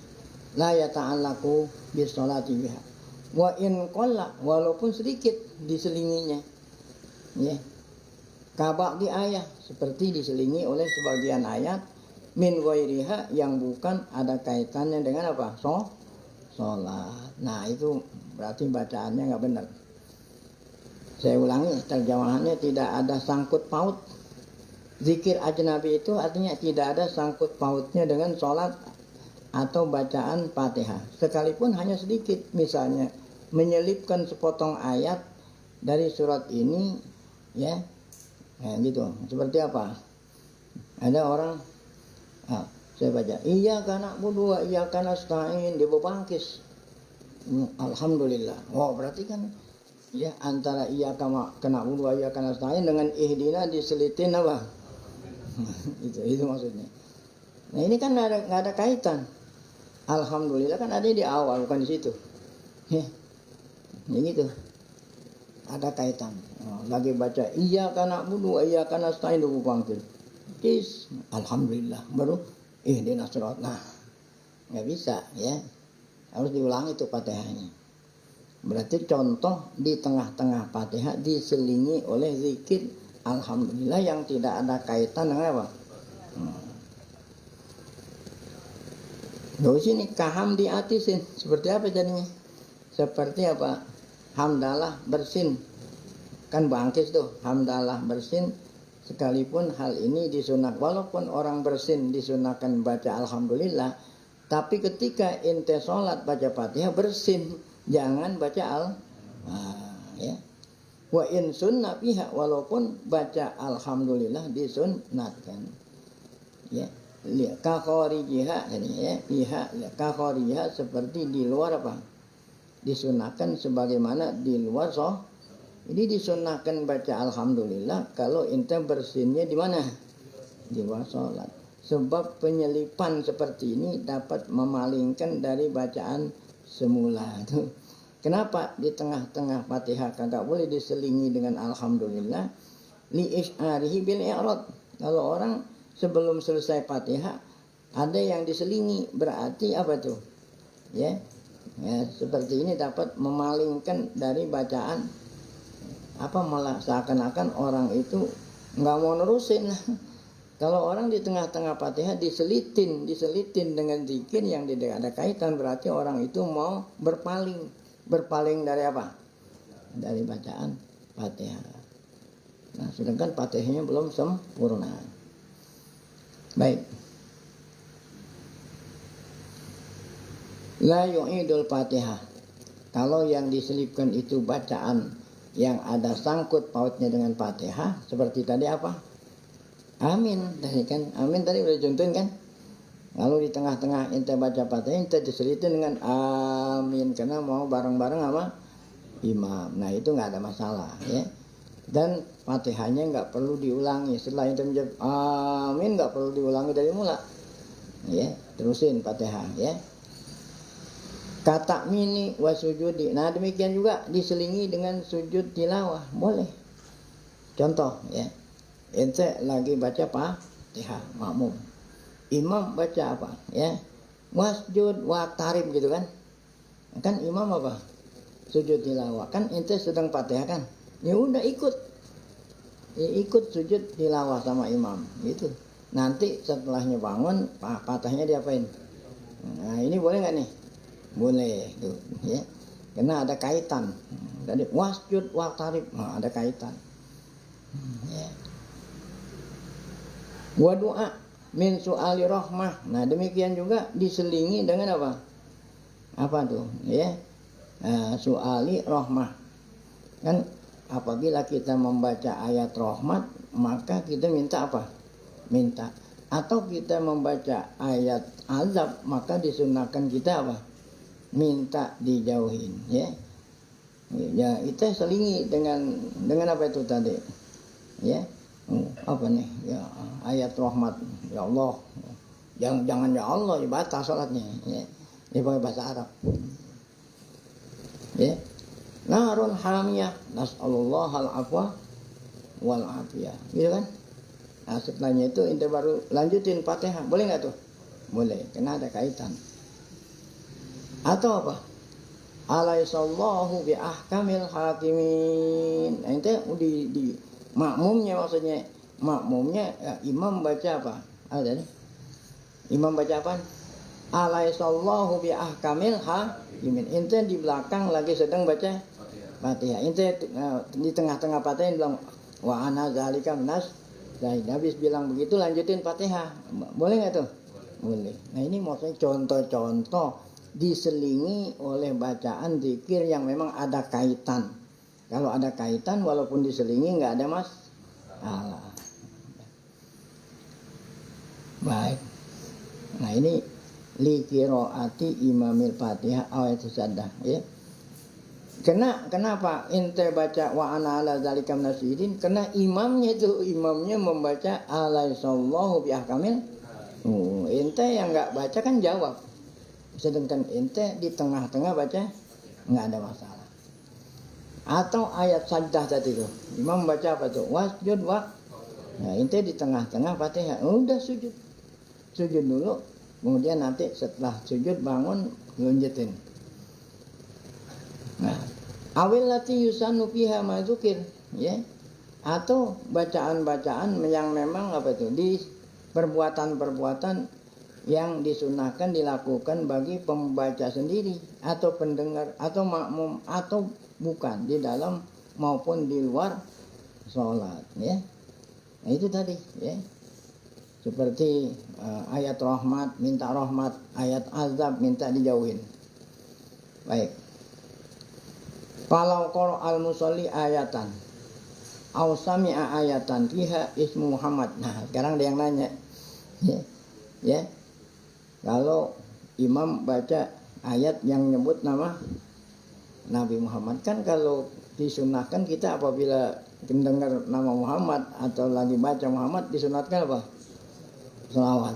La yata'allaku bis sholati biha. Wa in qalla, walaupun sedikit diselinginya. Ya. Kabak di ayat seperti diselingi oleh sebagian ayat min ghairiha yang bukan ada kaitannya dengan apa? Sholat. Nah, itu berarti bacaannya nggak benar. Saya ulangi, terjemahannya tidak ada sangkut paut. Zikir ajnabi itu artinya tidak ada sangkut pautnya dengan sholat atau bacaan Fatihah. Sekalipun hanya sedikit, misalnya menyelipkan sepotong ayat dari surat ini, ya, gitu. Seperti apa? Ada orang, saya baca, iyyaka na'budu wa iyyaka nasta'in, dia berbangkis. Alhamdulillah. Oh, berarti kan ya antara iyyaka na'budu wa iyyaka nasta'in dengan ihdina diselitin apa? itu maksudnya. Nah, ini kan nggak ada kaitan. Alhamdulillah kan ada di awal, bukan di situ. Ya gitu. Ada kaitan. Lagi baca iyyaka na'budu wa iyyaka nasta'in dulu panggil. Alhamdulillah baru ihdinas shiratal. Nah, nggak bisa ya. Harus diulangi itu Fatihahnya. Berarti contoh di tengah-tengah Fatihah diselingi oleh zikir Alhamdulillah yang tidak ada kaitan dengan apa? Di sini kaham di atisin. Seperti apa jadinya? Seperti apa? Hamdalah bersin. Kan bangkis tuh. Hamdalah bersin. Sekalipun hal ini disunat. Walaupun orang bersin disunahkan baca Alhamdulillah. Tapi ketika ente sholat baca Fatihah bersin. Jangan baca ya. Wa in sunnah pihak, walaupun baca Alhamdulillah disunatkan. Ya. Kakharijiha, ya, pihak kakharijiha seperti di luar apa? Disunahkan sebagaimana di luar Ini disunahkan baca Alhamdulillah kalau ente bersinnya di mana? Di luar sholat. Sebab penyelipan seperti ini dapat memalingkan dari bacaan semula. Kenapa di tengah-tengah Fatihah kagak boleh diselingi dengan Alhamdulillah? Li isy'arihi bil i'rad. Kalau orang sebelum selesai Fatihah ada yang diselingi, berarti apa tuh? Ya, seperti ini dapat memalingkan dari bacaan, malah seakan-akan orang itu nggak mau nerusin. Kalau orang di tengah-tengah Fatihah diselitin dengan zikir yang tidak ada kaitan, berarti orang itu mau berpaling dari apa? Dari bacaan Fatihah. Nah, sedangkan Fatihahnya belum sempurna. Baik. La yu'idul Fatihah. Kalau yang diselipkan itu bacaan yang ada sangkut pautnya dengan Fatihah, seperti tadi apa? Amin. Tadi kan, amin tadi udah contohin kan? Lalu di tengah-tengah ente baca Fatihah, ente diselitin dengan amin karena mau bareng-bareng sama imam. Nah, itu nggak ada masalah ya. Dan Fatihahnya nggak perlu diulangi. Setelah ente menjawab amin nggak perlu diulangi dari mula. Ya, terusin Fatihah ya. Kata mini wa sujudi. Nah, demikian juga diselingi dengan sujud tilawah, boleh. Contoh ya. Ente lagi baca Fatihah makmum. Imam baca apa? Ya. Wasjud waqtarib gitu kan. Kan imam apa? Sujud tilawah. Kan ente sedang Fatihah kan? Ya udah ikut. Ya, ikut sujud tilawah sama imam gitu. Nanti setelahnya bangun, Fatihahnya diapain? Nah, ini boleh nggak nih? Boleh tuh, ya. Karena ada kaitan. Dari wasjud waqtarib, ada kaitan. Ya. Wa doa min su'ali rahmah. Nah, demikian juga diselingi dengan apa? Apa tuh? Ya. Su'ali rahmah. Kan apabila kita membaca ayat rahmat, maka kita minta apa? Minta atau kita membaca ayat azab, maka disunahkan kita apa? Minta dijauhin, ya. Ya, kita selingi dengan apa itu tadi? Ya. Apa nih? Ya, ayat rahmat. Ya Allah. Jangan ya Allah, ya batal salatnya, ya. Ini pakai bahasa Arab. Ya. Narun hamiyah, nas'alullah al-afwa wal afiyah. Gitu kan? Nah, setelahnya itu ente baru lanjutin Fatihah. Boleh nggak tuh? Boleh, karena ada kaitan. Atau apa? Alaihissallahu bi ahkamil hakimin. Nah, ente di makmumnya, maksudnya makmumnya ya, imam baca apa? Ada nih. Imam baca apa? Alaihissallahu bi ahkamil hakimin. Ente di belakang lagi sedang baca Fatihah. Ente di tengah-tengah Fatihah bilang wa ana zalika minas zaid. Habis bilang begitu lanjutin Fatihah. Boleh nggak tuh? Boleh. Nah, ini maksudnya contoh-contoh diselingi oleh bacaan zikir yang memang ada kaitan. Kalau ada kaitan walaupun diselingi nggak ada masalah. Baik. Nah, ini li qiraati imamil Fatihah ayat saddah, ya. Kenapa ente baca wa ana ala zalika minasyidin? Karena imamnya membaca alaihissallahu bi ahkamil. Ente yang nggak baca kan jawab. Sedangkan ente di tengah-tengah baca nggak ada masalah. Atau ayat sajdah tadi tuh, imam baca apa tuh? Wasjud wa. Nah, ente di tengah-tengah Fatihah, udah sujud dulu, kemudian nanti setelah sujud bangun lanjutin. Nah, awil lati yusanu fiha mazukir, ya. Atau bacaan-bacaan yang memang apa itu di perbuatan-perbuatan yang disunahkan dilakukan bagi pembaca sendiri atau pendengar atau makmum atau bukan di dalam maupun di luar sholat, ya. Nah, itu tadi, ya. Seperti ayat rahmat minta rahmat, ayat azab minta dijauhin. Baik. Falau qara al-musalli ayatan aw sami'a ayatan fiha ismu Muhammad. Nah, sekarang ada yang nanya. Ya. Ya. Kalau imam baca ayat yang nyebut nama Nabi Muhammad, kan kalau disunahkan kita apabila mendengar nama Muhammad atau lagi baca Muhammad disunatkan apa? Selawat.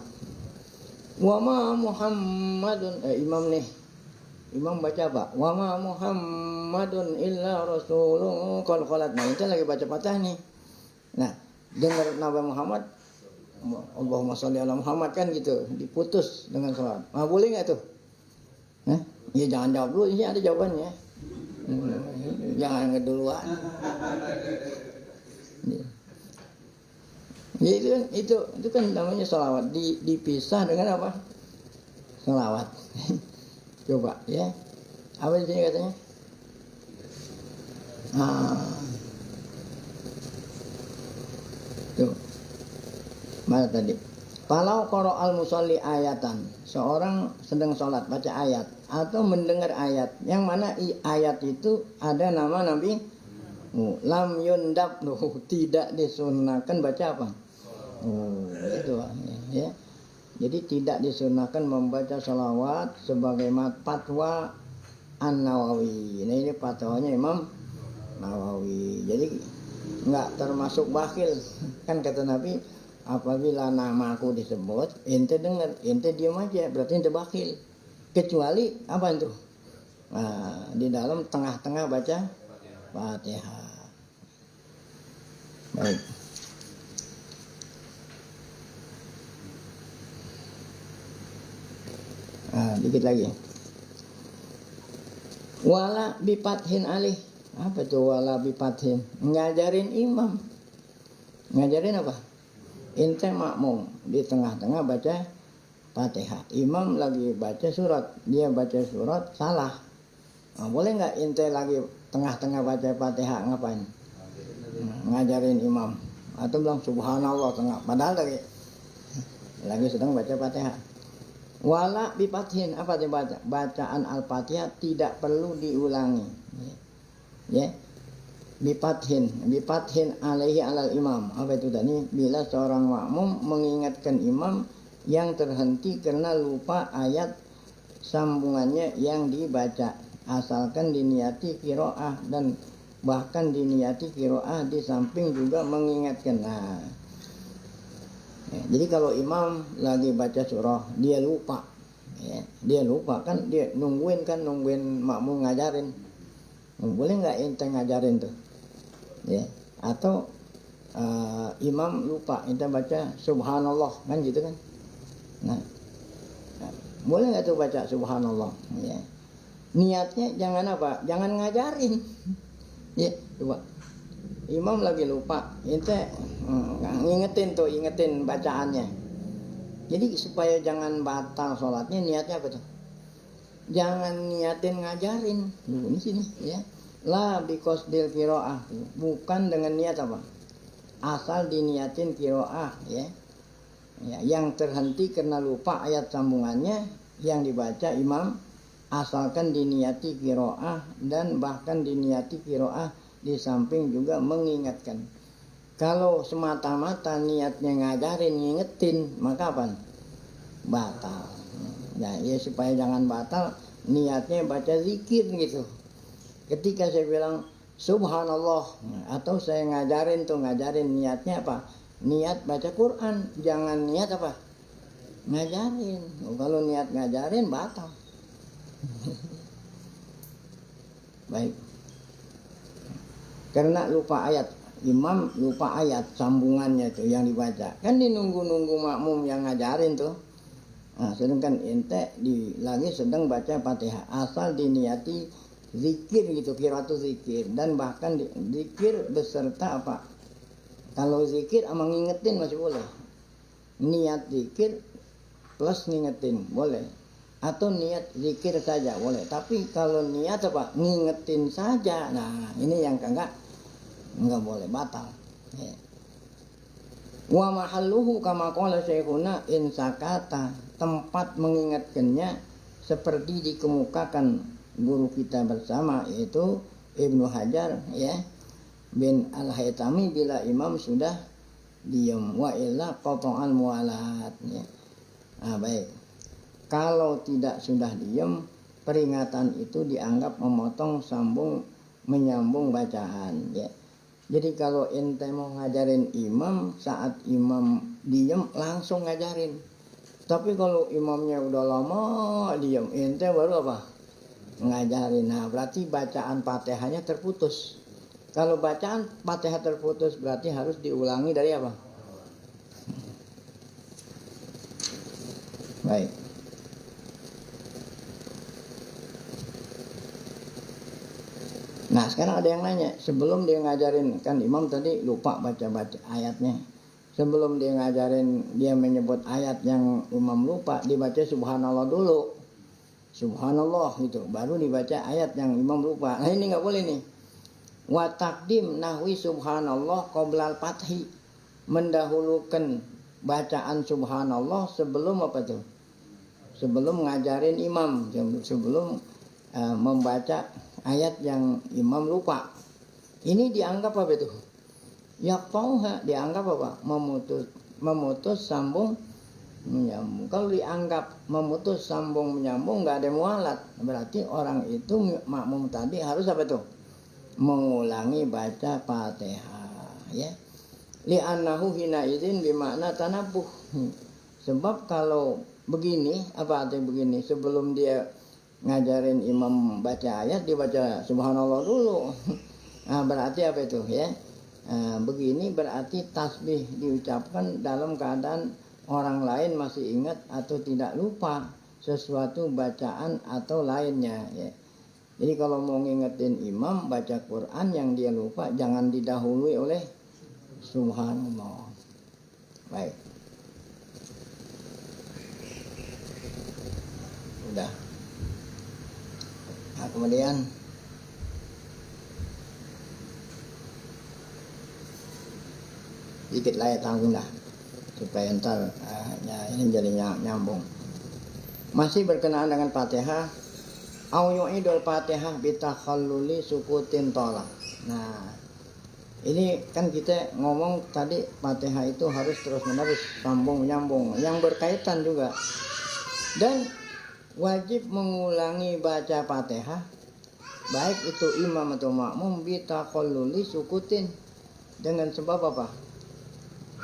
Wa ma Muhammadun, imam baca apa? Wa ma Muhammadun illa rasulun qad khalat. Nah, itu lagi baca Fatihah nih. Nah, dengar Nabi Muhammad, Allahumma sholli ala Muhammad kan gitu, diputus dengan salat. Nah, boleh nggak tuh? Ya jangan jawab dulu, ini ada jawabannya. Jangan ngeduluan. Ya, itu kan namanya sholawat, dipisah dengan apa? Sholawat. Coba, ya. Apa di sini katanya? Tuh. Mana tadi? Kalau qara al-musalli ayatan, seorang sedang sholat baca ayat atau mendengar ayat, yang mana ayat itu ada nama Nabi, lam yundab, tidak disunahkan baca apa? Itu, ya. Jadi tidak disunahkan membaca sholawat sebagaimana fatwa An-Nawawi. Nah, ini fatwanya Imam Nawawi. Jadi nggak termasuk bakhil, kan kata Nabi, apabila nama aku disebut, ente dengar, ente diam aja, berarti ente bakhil. Kecuali apa itu? Nah, di dalam tengah-tengah baca Fatihah. Baik. Dikit lagi. Wala bipathin alih. Apa itu wala bipathin? Ngajarin imam. Ngajarin apa? Ente makmum di tengah-tengah baca Fatihah. Imam lagi baca surat, dia baca surat salah. Nah, boleh nggak ente lagi tengah-tengah baca Fatihah ngapain? Ngajarin imam atau bilang subhanallah tengah, padahal lagi sedang baca Fatihah. Wala bipathin, apa dibaca? Bacaan Al-Fatihah tidak perlu diulangi. Ya. bipathin alaihi alal imam. Apa itu tadi? Bila seorang makmum mengingatkan imam yang terhenti karena lupa ayat sambungannya yang dibaca, asalkan diniati qiraah dan bahkan diniati qiraah di samping juga mengingatkan. Nah, ya, jadi kalau imam lagi baca surah dia lupa, ya, dia lupa kan dia nungguin makmum ngajarin. Boleh nggak ente ngajarin tuh? Ya, atau imam lupa ente baca subhanallah kan gitu kan. Nah, boleh nggak tuh baca subhanallah, ya. Niatnya jangan apa? Jangan ngajarin. Ya, coba. Imam lagi lupa, ente ingetin bacaannya. Jadi supaya jangan batal sholatnya, niatnya apa tuh? Jangan niatin ngajarin. Ini sini, ya. La biqasdil qiraah, bukan dengan niat apa? Asal diniatin qiraah, ya. Ya, yang terhenti karena lupa ayat sambungannya yang dibaca imam, asalkan diniati qiraah dan bahkan diniati qiraah di samping juga mengingatkan. Kalau semata-mata niatnya ngajarin ngingetin, maka apa? Batal. Nah, ya supaya jangan batal, niatnya baca zikir gitu. Ketika saya bilang subhanallah, atau saya ngajarin niatnya apa? Niat baca Quran, jangan niat apa? Ngajarin. Kalau niat ngajarin batal. Baik. Karena lupa ayat, imam lupa ayat sambungannya tuh yang dibaca. Kan dinunggu-nunggu makmum yang ngajarin tuh. Nah, sedangkan ente lagi sedang baca Fatihah, asal diniati zikir gitu, qiraatu zikir, dan bahkan zikir beserta apa? Kalau zikir sama ngingetin masih boleh. Niat zikir plus ngingetin boleh. Atau niat zikir saja boleh. Tapi kalau niat apa? Ngingetin saja. Nah, ini yang enggak boleh, batal. Ya. Wa mahalluhu kama qala syekhuna in sakata, tempat mengingatkannya seperti dikemukakan guru kita bersama yaitu Ibnu Hajar, ya, bin Al-Haytami, bila imam sudah diam, wa illa qata'al mualat, ya. Nah, baik. Kalau tidak sudah diam, peringatan itu dianggap memotong menyambung bacaan, ya. Jadi kalau ente mau ngajarin imam, saat imam diam langsung ngajarin. Tapi kalau imamnya udah lama diam, ente baru apa? Ngajarin. Nah, berarti bacaan Fatihahnya terputus. Kalau bacaan Fatihah terputus berarti harus diulangi dari apa? Baik. Nah, sekarang ada yang nanya, sebelum dia ngajarin, kan imam tadi lupa baca ayatnya. Sebelum dia ngajarin, dia menyebut ayat yang imam lupa, dibaca subhanallah dulu. Subhanallah gitu, baru dibaca ayat yang imam lupa. Nah, ini nggak boleh nih. Wa taqdim nahwi subhanallah qoblal fathi, mendahulukan bacaan subhanallah sebelum apa tuh? Sebelum ngajarin imam, sebelum membaca ayat yang imam lupa. Ini dianggap apa itu? Yaqta'uha, dianggap apa? Memutus sambung menyambung. Kalau dianggap memutus sambung menyambung nggak ada mualat, berarti orang itu makmum tadi harus apa tuh? Mengulangi baca Fatihah, ya. Li'annahu hina idzin bimakna tanabuh. Sebab kalau begini, apa artinya begini? Sebelum dia ngajarin imam baca ayat, dibaca subhanallah dulu. Nah, berarti apa itu, ya? Begini berarti tasbih diucapkan dalam keadaan orang lain masih ingat atau tidak lupa sesuatu bacaan atau lainnya, ya. Jadi kalau mau ngingetin imam baca Quran yang dia lupa, jangan didahului oleh subhanallah. Baik. Udah. Nah, kemudian dikit lah ya, tanggung dah supaya ntar ini jadi nyambung. Masih berkenaan dengan Fatihah, au yu'idul Fatihah bitakhalluli sukutin tolak. Nah, Ini kan kita ngomong tadi Fatihah itu harus terus menerus sambung menyambung yang berkaitan juga. Dan wajib mengulangi baca Fatihah baik itu imam atau makmum bitaqalluli sukutin dengan sebab apa?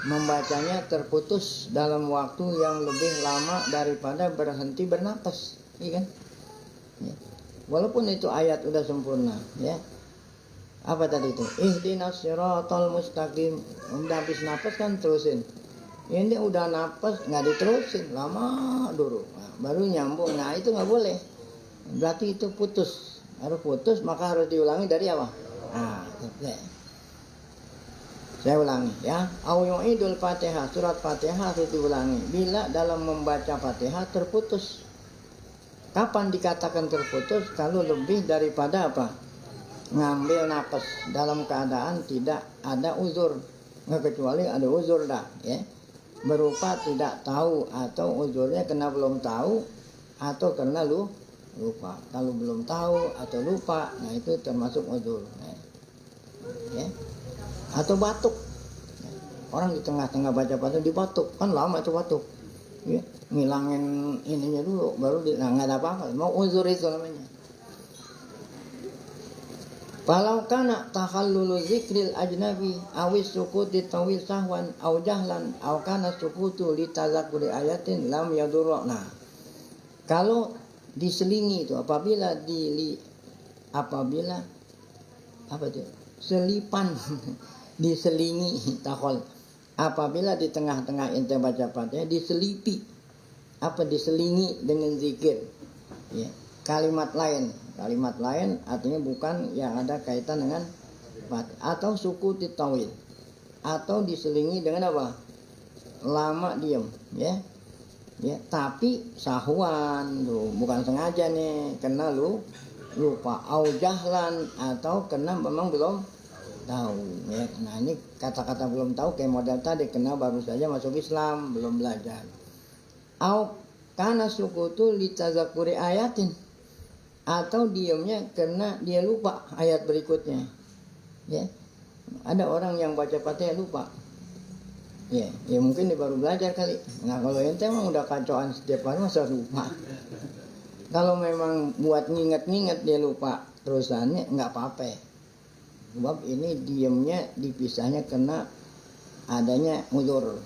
Membacanya terputus dalam waktu yang lebih lama daripada berhenti bernapas, iya kan? Ya. Walaupun itu ayat udah sempurna, ya. Apa tadi itu? Ihdinas siratal mustaqim. Udah habis napas kan terusin. Ini udah napas nggak diterusin, lama dulu. Nah, baru nyambung. Nah itu nggak boleh. Berarti itu putus. Harus putus maka harus diulangi dari apa? Nah, saya ulangi ya. Au yu'idul Fatihah, surat Fatihah harus diulangi bila dalam membaca Fatihah terputus. Kapan dikatakan terputus? Kalau lebih daripada apa? Ngambil napas dalam keadaan tidak ada uzur, nggak kecuali ada uzur dah, ya. Berupa tidak tahu atau uzurnya karena belum tahu atau karena lupa. Kalau belum tahu atau lupa, nah itu termasuk uzur. Nah, ya. Atau batuk. Orang di tengah-tengah baca Fatihah dibatuk, kan lama itu batuk. Ya, ngilangin ininya dulu, baru nggak ada apa-apa. Mau uzur itu namanya. Falau kana takhallulu zikril ajnabi awis sukuti tawil sahwan aw jahlan aw kana sukutu li tazakkuri ayatin lam yadurra. Nah, kalau diselingi itu apabila apa itu? Selipan diselingi takhol. Apabila di tengah-tengah ente baca Fatihah diselipi diselingi dengan zikir. Ya, kalimat lain artinya bukan yang ada kaitan dengan Fatihah atau suku titawil atau diselingi dengan apa? Lama diam, ya. Ya, tapi sahwan tuh, bukan sengaja nih, kena lupa au jahlan atau kena memang belum tahu, ya. Nah, ini kata-kata belum tahu kayak model tadi, kena baru saja masuk Islam, belum belajar. Au kana sukutu li tazakkuri ayatin, atau diamnya karena dia lupa ayat berikutnya, ya. Ada orang yang baca Fatihah lupa, ya mungkin dia baru belajar kali. Nah kalau ente emang udah kacauan setiap hari masa lupa. Kalau memang buat nginget-nginget dia lupa terusannya nggak apa-apa, sebab ini diamnya dipisahnya karena adanya uzur.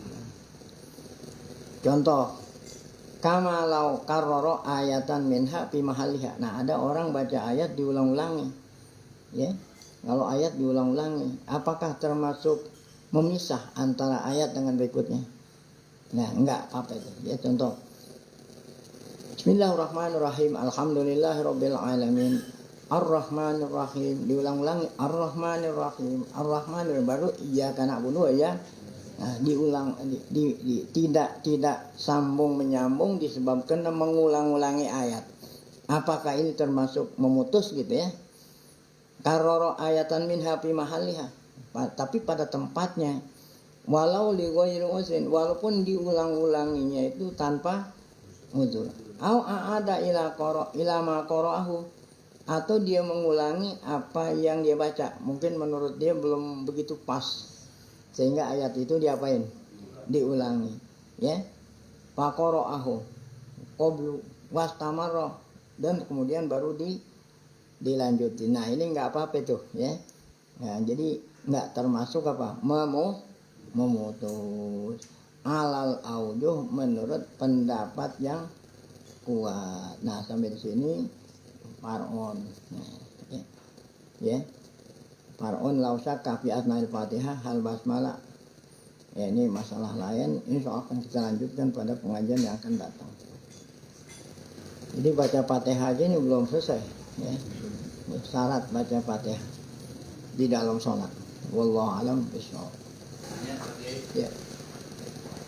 Contoh, kama lau karrara ayatan minha fi mahaliha. Nah, ada orang baca ayat diulang-ulangi. Ya. Kalau ayat diulang-ulangi, apakah termasuk memisah antara ayat dengan berikutnya? Nah, enggak apa itu. Ya, contoh. Bismillahirrahmanirrahim. Alhamdulillahirabbil alamin. Ar-Rahmanir-Rahim. Diulang-ulangi Ar-Rahmanir-Rahim. Ar-Rahmanir baru iyyaka na'budu ya. Nah, diulang tidak sambung menyambung disebabkan mengulang-ulangi ayat. Apakah ini termasuk memutus gitu ya? Karoro ayatan min hafi mahaliha. Tapi pada tempatnya, walau li ghairi uzrin, walaupun diulang-ulanginya itu tanpa uzur. Au aada ila ma qara'ahu, atau dia mengulangi apa yang dia baca. Mungkin menurut dia belum begitu pas, sehingga ayat itu diapain? Diulangi, ya. Faqara'ahu qablu wastamarra, dan kemudian baru dilanjutin. Nah, ini enggak apa-apa tuh, ya. Nah, jadi enggak termasuk apa? Memutus. Alal aujuh menurut pendapat yang kuat. Nah, sampai di sini Far'on. Nah, ya. Far'un lausa kafi asmail Fatihah hal basmalah. Ya, ini masalah lain. Ini soal akan kita lanjutkan pada pengajian yang akan datang. Jadi baca Fatihah aja ini belum selesai, ya. Ini syarat baca Fatihah di dalam sholat. Wallahu a'lam bishawab. Ya.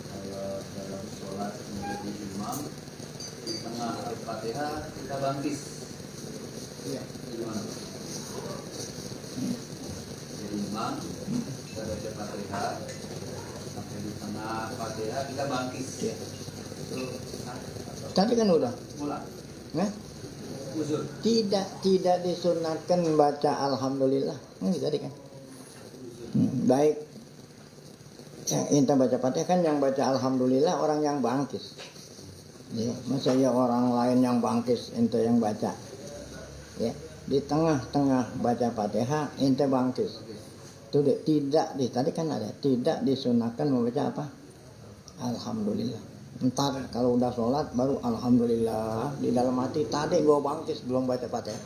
Kalau dalam sholat menjadi imam di tengah Al-Fatihah kita bangkit. Iya. Gimana? Jadi imam kita baca Fatihah sampai di tengah Fatihah kita bangkit. Iya. Itu Tadi kan udah. mulai. Nah, Uzur. tidak disunatkan baca alhamdulillah. Ini tadi kan. Baik yang ente baca Fatihah kan yang baca alhamdulillah orang yang bangkis. Ya, masa ya orang lain yang bangkis ente yang baca. Ya, di tengah-tengah baca Fatihah ente bangkis. Itu tidak tadi kan ada tidak disunahkan membaca apa? Alhamdulillah. Ntar kalau udah sholat baru alhamdulillah di dalam hati tadi gua bangkis belum baca Fatihah.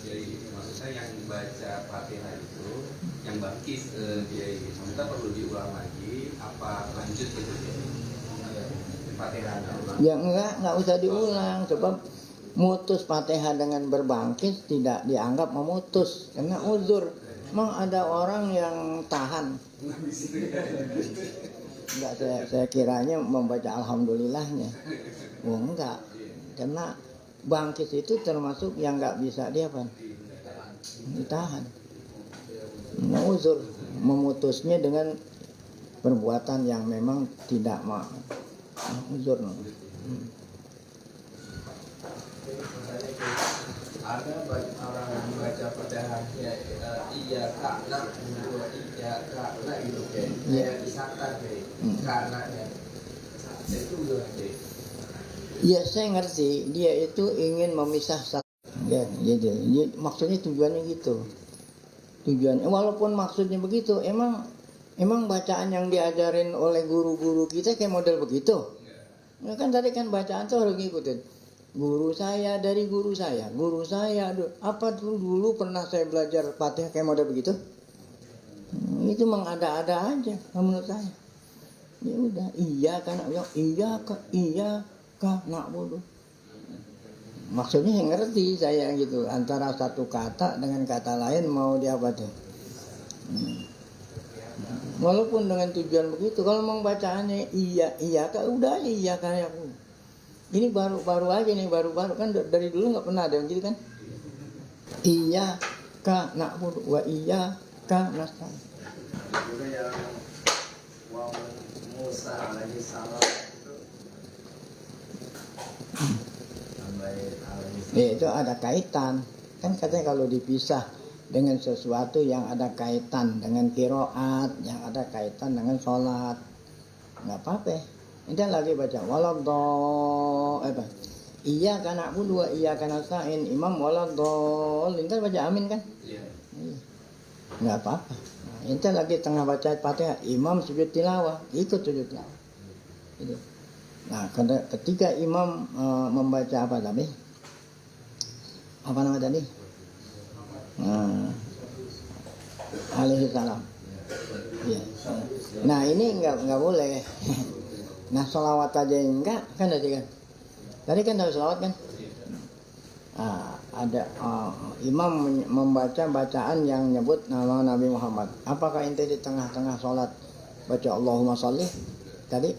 Jadi maksudnya yang baca Fatihah itu yang bangkis dia kita perlu diulang lagi apa lanjut gitu Fatihah ulang? Ya enggak usah diulang sebab mutus Fatihah dengan berbangkis tidak dianggap memutus karena uzur. Memang ada orang yang tahan. Enggak saya kiranya membaca alhamdulillahnya. Oh enggak. Karena bangkis itu termasuk yang enggak bisa dia apa? Ditahan. Nah, uzur memutusnya dengan perbuatan yang memang tidak mau. Uzur. Ada banyak orang yang baca Fatihah ya iya karena iya karena itu kayak disakar karena itu udah ya saya ngerti dia itu ingin memisah satu ya gitu. Maksudnya tujuannya gitu. Walaupun maksudnya begitu emang bacaan yang diajarin oleh guru-guru kita kayak model begitu. Ya kan tadi kan bacaan tuh harus ngikutin guru saya dari guru saya apa tuh dulu pernah saya belajar Fatihah kayak model begitu. Itu mengada-ada aja menurut saya. Ya udah iya ka na'budu. Maksudnya yang ngerti saya gitu antara satu kata dengan kata lain mau diapa tuh. Walaupun dengan tujuan begitu kalau memang bacaannya iya ka udah iya kayak ini baru aja nih baru kan dari dulu nggak pernah ada yang gitu kan. Iya ka na'budu wa iya ka nasta'in. juga yang wa Musa alaihi salam itu Ya, itu ada kaitan kan katanya kalau dipisah dengan sesuatu yang ada kaitan dengan qiraat yang ada kaitan dengan sholat nggak apa-apa. Ini lagi baca iya kana na'budu wa iya kana nasta'in imam waladhdallin kan baca amin kan. Iya. Nggak apa-apa. Ini lagi tengah baca Fatihah imam sujud tilawah ikut sujud tilawah itu. Nah ketika imam membaca apa tadi nama tadi alaihi salam ya. Nah ini nggak boleh. Nah sholawat aja enggak kan tadi kan harus sholawat kan. Ada imam membaca bacaan yang nyebut nama Nabi Muhammad. Apakah ente di tengah-tengah sholat baca Allahumma sholli tadi?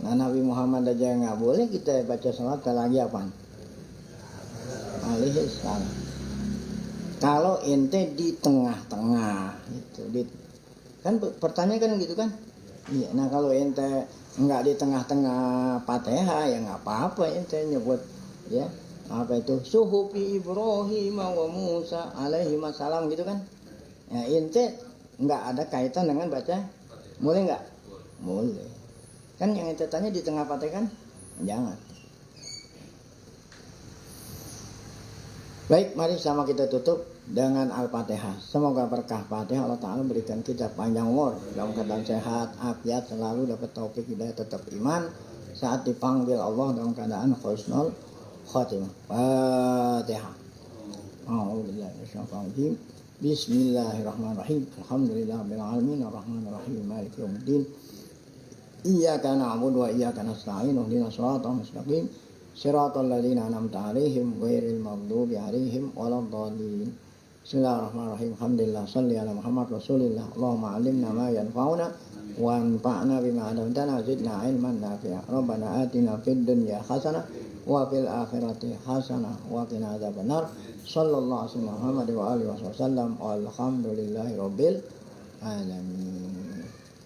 Nah Nabi Muhammad aja nggak boleh kita baca sholat lagi apaan? Alaihi salam. Kalau ente di tengah-tengah itu kan pertanyaan kan gitu kan? Iya. Nah kalau ente nggak di tengah-tengah Fatihah ya nggak apa-apa ente nyebut ya apa itu suhufi Ibrahim wa Musa alaihi salam gitu kan. Ya ente nggak ada kaitan dengan baca boleh nggak? Boleh. Kan yang ente tanya di tengah Fatihah kan? Jangan. Baik, mari sama kita tutup dengan Al-Fatihah. Semoga berkah Fatihah Allah Ta'ala berikan kita panjang umur, dalam keadaan sehat, afiat, selalu dapat taufik hidayah tetap iman saat dipanggil Allah dalam keadaan husnul khatimah. Fatihah. Bismillahirrahmanirrahim. Alhamdulillahirabbil alamin arrahmanir rahim maliki yaumiddin. Iyyaka na'budu wa iyyaka nasta'in ihdinas siratal mustaqim. Siratal ladzina an'amta 'alaihim ghairil maghdubi 'alaihim waladdallin. Bismillahirrahmanirrahim. Alhamdulillah shalli ala Muhammad Rasulillah. Allahumma 'allimna ma yanfa'una wa anfa'na bima 'allamtana zidna 'ilman nafi'a. Rabbana atina fid dunya hasanah wa fil akhirati hasanah wa qina adzabannar. Sallallahu alaihi wa sallam wa alihi wasallam. Alhamdulillahi rabbil alamin.